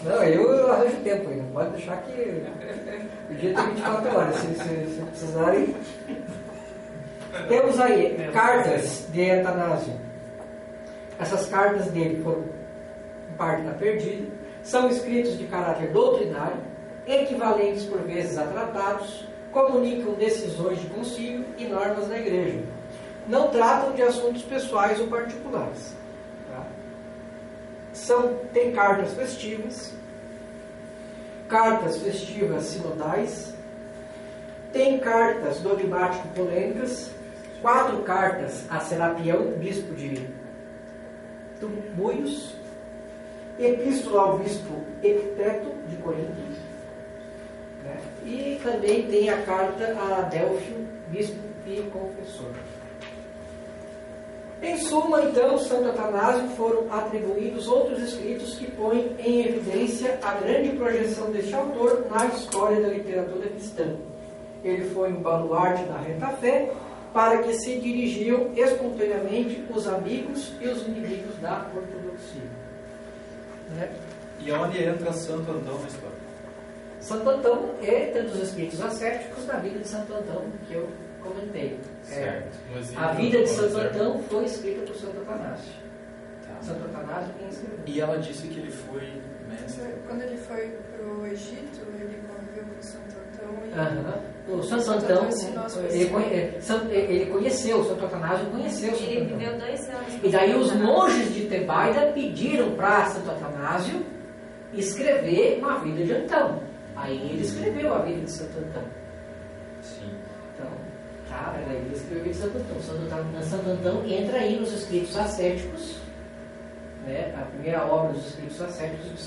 Não, eu arranjo tempo aí, não pode deixar que o dia tem 24 horas, se precisarem. Temos aí cartas de Atanásio. Essas cartas dele foram, em parte, perdidas. São escritos de caráter doutrinário, equivalentes por vezes a tratados, comunicam decisões de concílio e normas da igreja. Não tratam de assuntos pessoais ou particulares. Tá? Tem cartas festivas sinodais, tem cartas dogmático-polêmicas, 4 cartas a Serapião, bispo de Tumulhos, epístola ao bispo Epiteto de Corinto, né? E também tem a carta a Adélfio, bispo e confessor. Em suma, então, Santo Atanásio foram atribuídos outros escritos que põem em evidência a grande projeção deste autor na história da literatura cristã. Ele foi um baluarte da reta fé, para que se dirigiam espontaneamente os amigos e os inimigos da ortodoxia. Né? E onde entra Santo Antão na história? Santo Antão é entre os escritos ascéticos da vida de Santo Antão, que eu comentei. A vida de Santo Antão foi escrita por Santo Atanásio. Tá. Santo Atanásio quem escreveu. E ela disse que ele foi mestre. Quando ele foi para o Egito, ele conviveu com Santo Antão. O Santo Antão, ele conheceu, Santo Atanásio conheceu Santo Antão. Ele viveu 2 anos. E daí os monges de Tebaida pediram para Santo Atanásio escrever uma vida de Antão. Aí ele escreveu a vida de Santo Antão. Sim. Então, ele escreveu a vida de Santo Antão. Santo Antão entra aí nos escritos ascéticos, né? A primeira obra dos escritos ascéticos de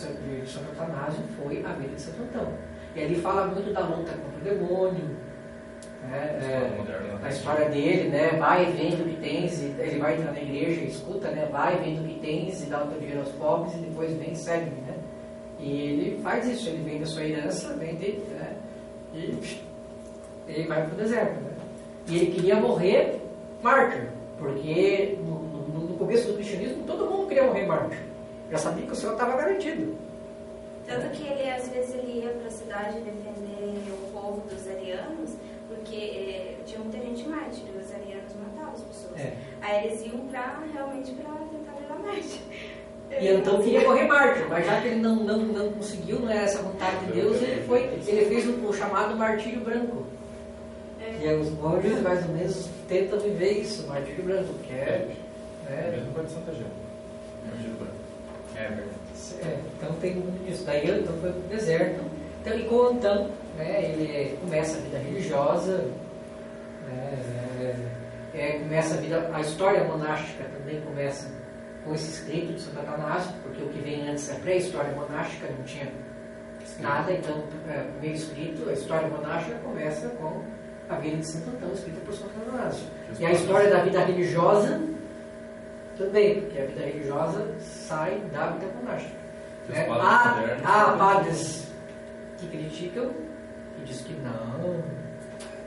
Santo Atanásio foi a vida de Santo Antão. E ali fala muito da luta contra o demônio, né? A história dele, né? Vai vendo o que tens, ele vai entrar na igreja e escuta, né? Vai vendo o que tens e dá o teu dinheiro aos pobres e depois vem e segue, né? E ele faz isso, ele vende a sua herança, vende, né? E ele vai para o deserto, né? E ele queria morrer mártir, porque no começo do cristianismo todo mundo queria morrer mártir. Já sabia que o céu estava garantido. Tanto que ele, às vezes, ele ia para a cidade defender o povo dos arianos, porque tinha muita gente mártir, e os arianos matavam as pessoas. Aí eles iam realmente para tentar virar mártir. E então queria morrer mártir, mas já que ele não conseguiu, não era essa vontade de Deus, ele fez o chamado martírio branco. E os monges, mais ou menos, tentam viver isso, martírio branco, que mesmo com a de Santa Gema. Martírio branco. É verdade. Então tem muito disso. Daí Antão foi para o deserto. Então, e com Antão, né, ele começa a vida religiosa, começa a história monástica também começa com esse escrito de Santo Atanásio, porque o que vem antes é pré-história monástica, não tinha nada, então o primeiro escrito, a história monástica começa com a vida de Santo Antão, escrita por Santo Atanásio. E a história da vida religiosa também, porque a vida religiosa sai da vida monástica. Né? Há padres que criticam, que dizem que não,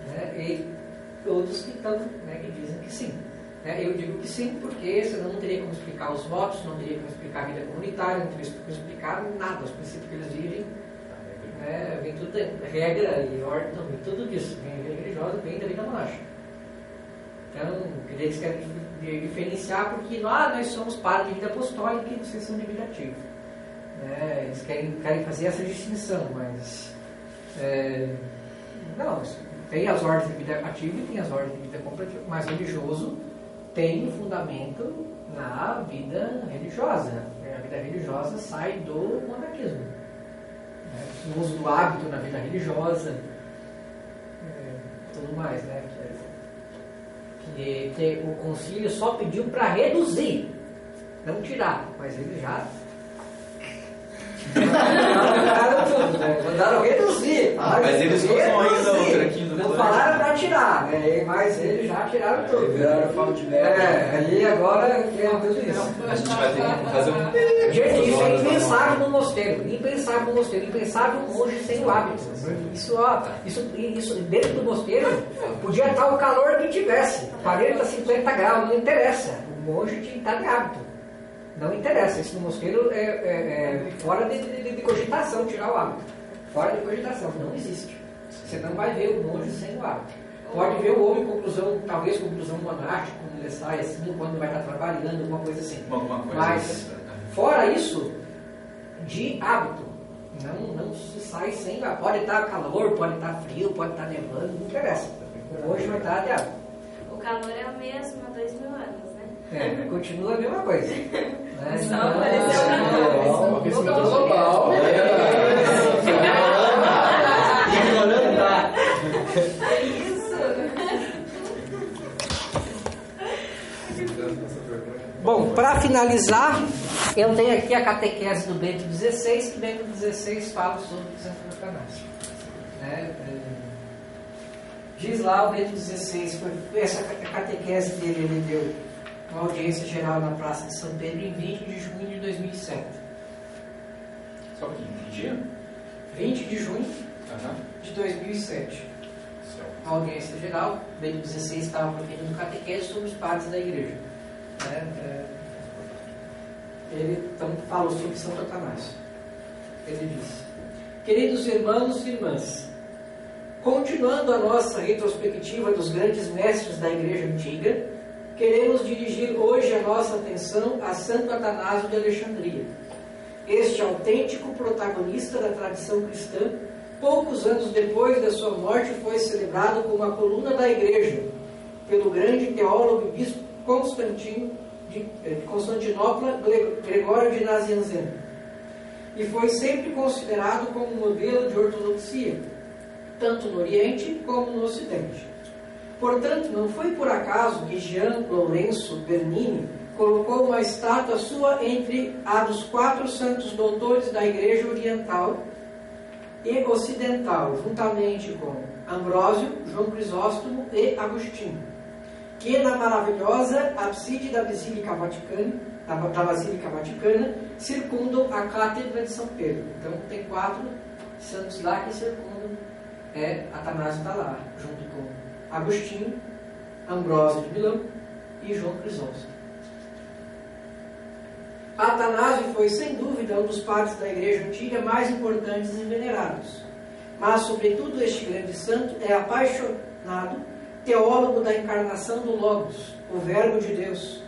né? E outros que dizem que sim. Eu digo que sim, porque senão não teria como explicar os votos, não teria como explicar a vida comunitária, não teria como explicar nada, os princípios que eles vivem, vem tudo dentro, regra e ordem, vem tudo disso, vem a vida religiosa, vem da vida monástica. Então, eles querem diferenciar porque nós somos padres de vida apostólica e vocês são de vida ativa. Eles querem fazer essa distinção, mas não, tem as ordens de vida ativa e tem as ordens de vida completiva, mas religioso tem fundamento na vida religiosa. A vida religiosa sai do monarquismo. O uso do hábito na vida religiosa, tudo mais, né? Que o concílio só pediu para reduzir, não tirar, mas ele já Mandaram tudo, né? Mandaram reduzir. Mas eles usam ainda o tranquinho do Não colégio. falaram para tirar, né? Mas eles já tiraram tudo. Viraram fala de merda. Aí agora é tudo isso. A gente vai ter que fazer um. Gente, isso é impensável no mosteiro. Impensável no mosteiro. Impensável um monge sem o hábito. Isso dentro do mosteiro podia estar o calor que tivesse. 40, 50 graus, não interessa. O monge tinha que estar de hábito. Não interessa. Isso no mosteiro é fora de cogitação tirar o hábito. Fora de cogitação. Não existe. Você não vai ver o monge sem o hábito. Pode ver o homem conclusão, talvez conclusão monástica, quando ele sai assim, quando vai estar trabalhando, alguma coisa assim. Mas, fora isso, de hábito, não se sai sem hábito. Pode estar calor, pode estar frio, pode estar nevando, não interessa. Hoje vai estar de hábito. O calor é o mesmo há 2000 anos, né? Continua a mesma coisa. Né? Só apareceu o aquecimento global. Ignorando tá. Bom, para finalizar, eu tenho aqui a catequese do Bento XVI, que Bento XVI fala sobre Santo Atanásio. Diz lá o Bento XVI, essa catequese dele, ele deu uma audiência geral na Praça de São Pedro em 20 de junho de 2007. Só que que dia? 20 de junho de 2007. A audiência geral, Bento XVI estava proferindo catequese sobre os padres da igreja. Ele então falou sobre Santo Atanásio. Ele disse: queridos irmãos e irmãs, continuando a nossa retrospectiva dos grandes mestres da igreja antiga, queremos dirigir hoje a nossa atenção a Santo Atanásio de Alexandria. Este autêntico protagonista da tradição cristã, poucos anos depois da sua morte, foi celebrado como a coluna da igreja pelo grande teólogo e bispo Constantino de Constantinopla, Gregório de Nazianzen, e foi sempre considerado como modelo de ortodoxia, tanto no Oriente como no Ocidente. Portanto, não foi por acaso que Jean Lourenço Bernini colocou uma estátua sua entre a dos 4 santos doutores da Igreja Oriental e Ocidental, juntamente com Ambrósio, João Crisóstomo e Agostinho, que na maravilhosa abside da Basílica Vaticana circundam a Cátedra de São Pedro. Então tem 4 santos lá que circundam, Atanásio está lá, junto com Agostinho, Ambrósio de Milão e João Crisóstomo. Atanásio foi sem dúvida um dos padres da Igreja Antiga mais importantes e venerados, mas sobretudo este grande santo é apaixonado teólogo da encarnação do Logos, o Verbo de Deus,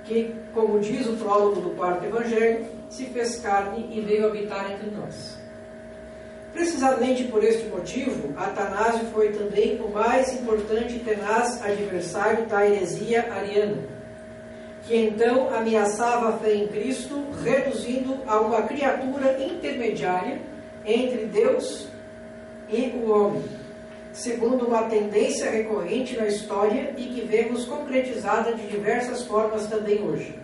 que, como diz o prólogo do 4º Evangelho, se fez carne e veio habitar entre nós. Precisamente por este motivo, Atanásio foi também o mais importante e tenaz adversário da heresia ariana, que então ameaçava a fé em Cristo, reduzindo a uma criatura intermediária entre Deus e o homem, segundo uma tendência recorrente na história e que vemos concretizada de diversas formas também hoje.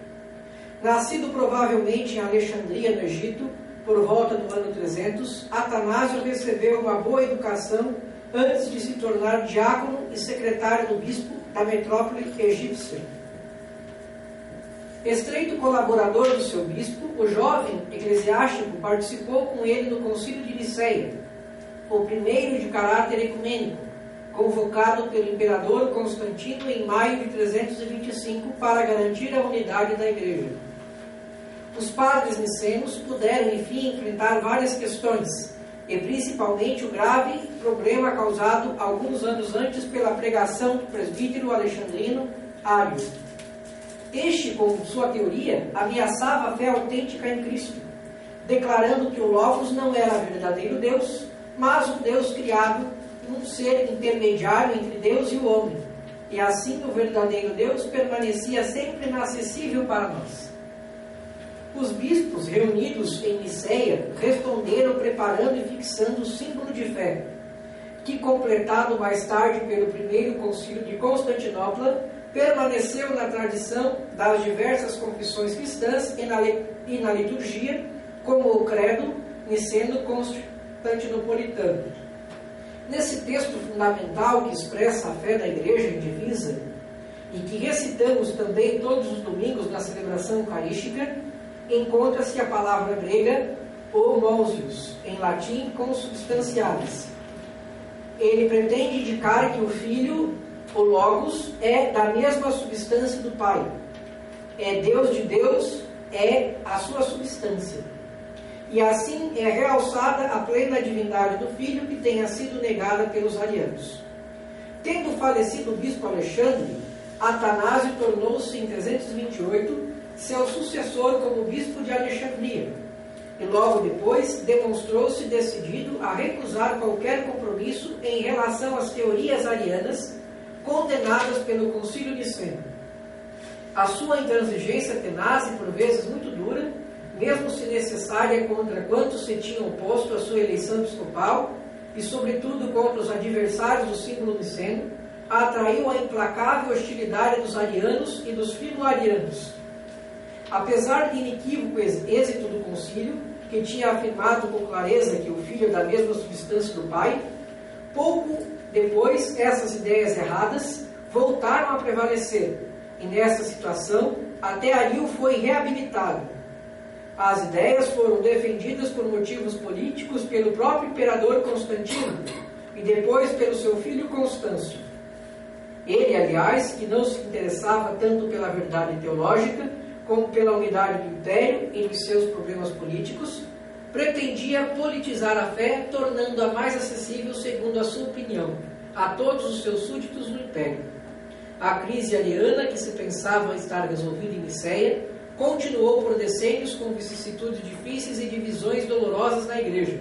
Nascido provavelmente em Alexandria, no Egito, por volta do ano 300, Atanásio recebeu uma boa educação antes de se tornar diácono e secretário do bispo da metrópole egípcia. Estreito colaborador do seu bispo, o jovem eclesiástico participou com ele no Concílio de Niceia, o primeiro de caráter ecumênico, convocado pelo imperador Constantino em maio de 325 para garantir a unidade da igreja. Os padres nicenos puderam, enfim, enfrentar várias questões, e principalmente o grave problema causado alguns anos antes pela pregação do presbítero alexandrino Ário. Este, com sua teoria, ameaçava a fé autêntica em Cristo, declarando que o Logos não era verdadeiro Deus, mas um Deus criado, um ser intermediário entre Deus e o homem, e assim o verdadeiro Deus permanecia sempre inacessível para nós. Os bispos reunidos em Niceia responderam preparando e fixando o símbolo de fé, que, completado mais tarde pelo primeiro concílio de Constantinopla, permaneceu na tradição das diversas confissões cristãs e na liturgia como o credo niceno-constantinopolitano. Nesse texto fundamental que expressa a fé da Igreja indivisa e que recitamos também todos os domingos na celebração eucarística, encontra-se a palavra grega homousios, em latim consubstancialis. Ele pretende indicar que o Filho, o Logos, é da mesma substância do Pai. É Deus de Deus, é a sua substância. E assim é realçada a plena divindade do Filho que tenha sido negada pelos arianos. Tendo falecido o bispo Alexandre, Atanásio tornou-se, em 328, seu sucessor como bispo de Alexandria, e logo depois demonstrou-se decidido a recusar qualquer compromisso em relação às teorias arianas condenadas pelo Concílio Niceno. A sua intransigência tenaz e por vezes muito dura, mesmo se necessária contra quantos se tinham oposto à sua eleição episcopal e sobretudo contra os adversários do símbolo niceno, atraiu a implacável hostilidade dos arianos e dos filo-arianos. Apesar de inequívoco êxito do concílio, que tinha afirmado com clareza que o Filho é da mesma substância do Pai, pouco depois essas ideias erradas voltaram a prevalecer, e nessa situação até Ario foi reabilitado. As ideias foram defendidas por motivos políticos pelo próprio imperador Constantino e depois pelo seu filho Constâncio. Ele, aliás, que não se interessava tanto pela verdade teológica como pela unidade do império e dos seus problemas políticos, pretendia politizar a fé, tornando-a mais acessível, segundo a sua opinião, a todos os seus súditos no império. A crise ariana, que se pensava estar resolvida em Nicéia, continuou por decênios com vicissitudes difíceis e divisões dolorosas na Igreja.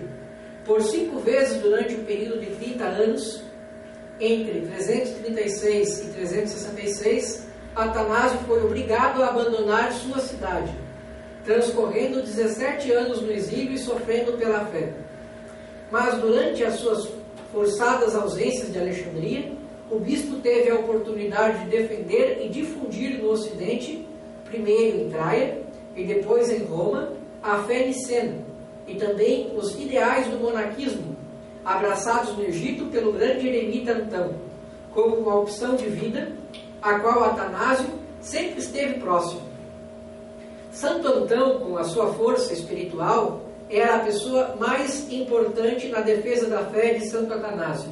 Por 5 vezes durante o período de 30 anos, entre 336 e 366, Atanásio foi obrigado a abandonar sua cidade, transcorrendo 17 anos no exílio e sofrendo pela fé. Mas durante as suas forçadas ausências de Alexandria, o bispo teve a oportunidade de defender e difundir no Ocidente, primeiro em Traia e depois em Roma, a fé nicena e também os ideais do monaquismo, abraçados no Egito pelo grande eremita Antão, como uma opção de vida a qual Atanásio sempre esteve próximo. Santo Antão, com a sua força espiritual, era a pessoa mais importante na defesa da fé de Santo Atanásio.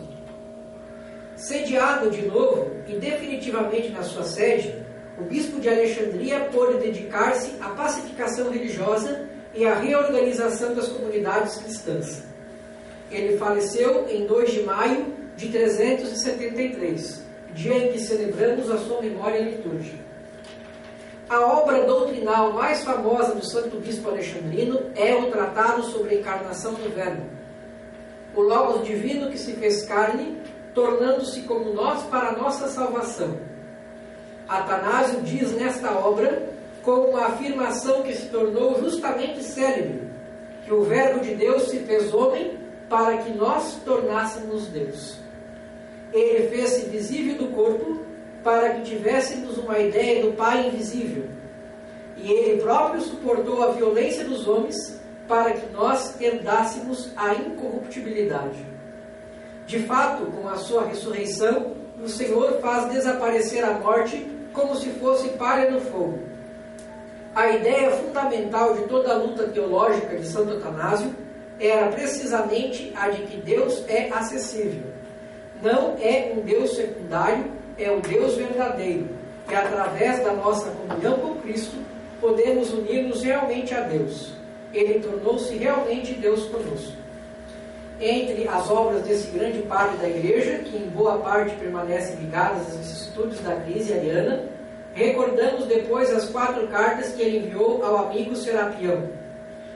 Sediado de novo e definitivamente na sua sede, o bispo de Alexandria pôde dedicar-se à pacificação religiosa e à reorganização das comunidades cristãs. Ele faleceu em 2 de maio de 373, dia em que celebramos a sua memória litúrgica. A obra doutrinal mais famosa do santo bispo alexandrino é o Tratado sobre a Encarnação do Verbo, o Logos divino que se fez carne, tornando-se como nós para a nossa salvação. Atanásio diz nesta obra, com uma afirmação que se tornou justamente célebre, que o Verbo de Deus se fez homem para que nós tornássemos Deus. Ele fez-se visível do corpo para que tivéssemos uma ideia do Pai invisível. E ele próprio suportou a violência dos homens para que nós herdássemos a incorruptibilidade. De fato, com a sua ressurreição, o Senhor faz desaparecer a morte como se fosse palha no fogo. A ideia fundamental de toda a luta teológica de Santo Atanásio era precisamente a de que Deus é acessível. Não é um Deus secundário, é o Deus verdadeiro. E através da nossa comunhão com Cristo, podemos unir-nos realmente a Deus. Ele tornou-se realmente Deus conosco. Entre as obras desse grande padre da Igreja, que em boa parte permanecem ligadas às vicissitudes da crise ariana, recordamos depois as 4 cartas que ele enviou ao amigo Serapião,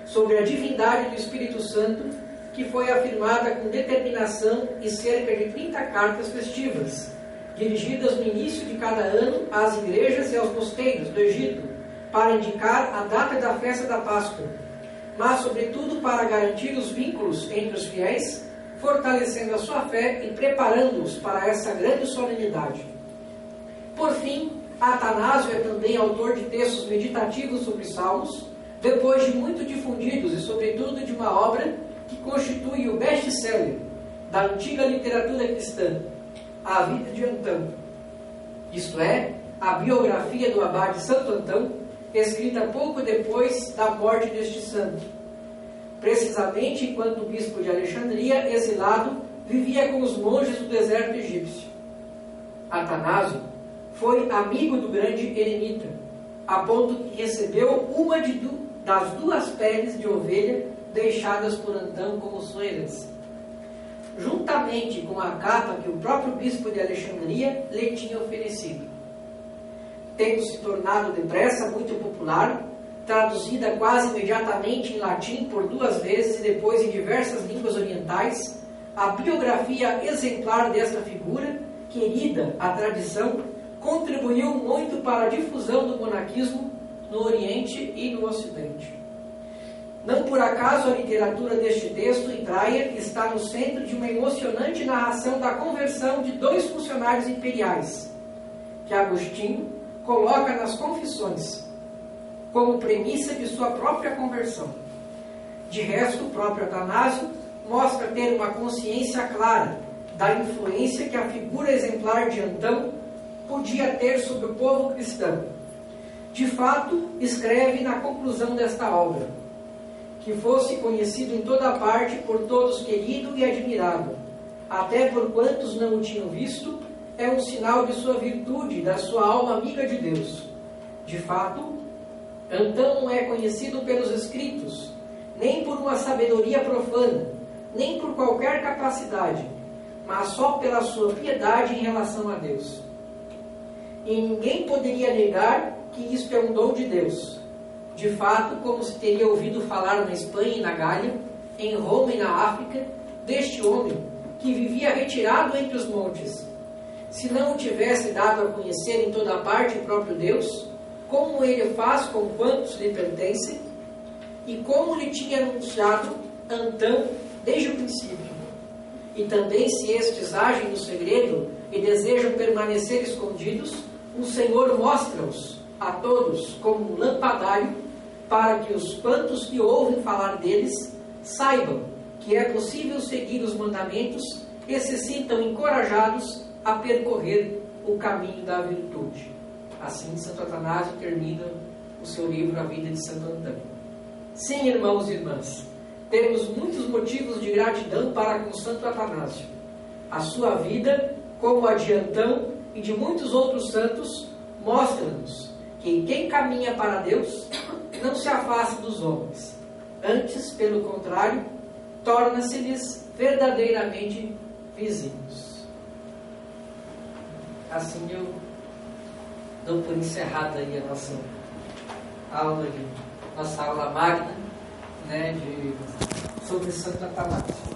sobre a divindade do Espírito Santo, que foi afirmada com determinação e cerca de 30 cartas festivas, dirigidas no início de cada ano às igrejas e aos mosteiros do Egito, para indicar a data da festa da Páscoa, mas sobretudo para garantir os vínculos entre os fiéis, fortalecendo a sua fé e preparando-os para essa grande solenidade. Por fim, Atanásio é também autor de textos meditativos sobre salmos, depois de muito difundidos e sobretudo de uma obra que constitui o best-seller da antiga literatura cristã, A Vida de Antão, isto é, a biografia do abade Santo Antão, escrita pouco depois da morte deste santo, precisamente enquanto o bispo de Alexandria, exilado, vivia com os monges do deserto egípcio. Atanásio foi amigo do grande eremita, a ponto que recebeu uma das 2 peles de ovelha deixadas por Antão como sua herança, juntamente com a capa que o próprio bispo de Alexandria lhe tinha oferecido. Tendo se tornado depressa muito popular, traduzida quase imediatamente em latim por 2 vezes e depois em diversas línguas orientais, a biografia exemplar desta figura, querida à tradição, contribuiu muito para a difusão do monaquismo no Oriente e no Ocidente. Não por acaso a literatura deste texto, em Traia, está no centro de uma emocionante narração da conversão de 2 funcionários imperiais, que Agostinho coloca nas Confissões, como premissa de sua própria conversão. De resto, o próprio Atanásio mostra ter uma consciência clara da influência que a figura exemplar de Antão podia ter sobre o povo cristão. De fato, escreve na conclusão desta obra: que fosse conhecido em toda parte, por todos querido e admirado, até por quantos não o tinham visto, é um sinal de sua virtude, da sua alma amiga de Deus. De fato, Antão não é conhecido pelos escritos, nem por uma sabedoria profana, nem por qualquer capacidade, mas só pela sua piedade em relação a Deus. E ninguém poderia negar que isto é um dom de Deus. De fato, como se teria ouvido falar na Espanha e na Gália, em Roma e na África, deste homem que vivia retirado entre os montes. Se não o tivesse dado a conhecer em toda parte o próprio Deus, como ele faz com quantos lhe pertencem, e como lhe tinha anunciado Antão desde o princípio. E também, se estes agem no segredo e desejam permanecer escondidos, o Senhor mostra-os a todos como um lampadário, para que os quantos que ouvem falar deles saibam que é possível seguir os mandamentos e se sintam encorajados a percorrer o caminho da virtude. Assim, Santo Atanásio termina o seu livro A Vida de Santo Antão. Sim, irmãos e irmãs, temos muitos motivos de gratidão para com Santo Atanásio. A sua vida, como a de Antão e de muitos outros santos, mostra-nos que quem caminha para Deus não se afasta dos homens. Antes, pelo contrário, torna-se-lhes verdadeiramente vizinhos. Assim eu dou por encerrada aí a nossa aula magna, sobre Santo Atanásio.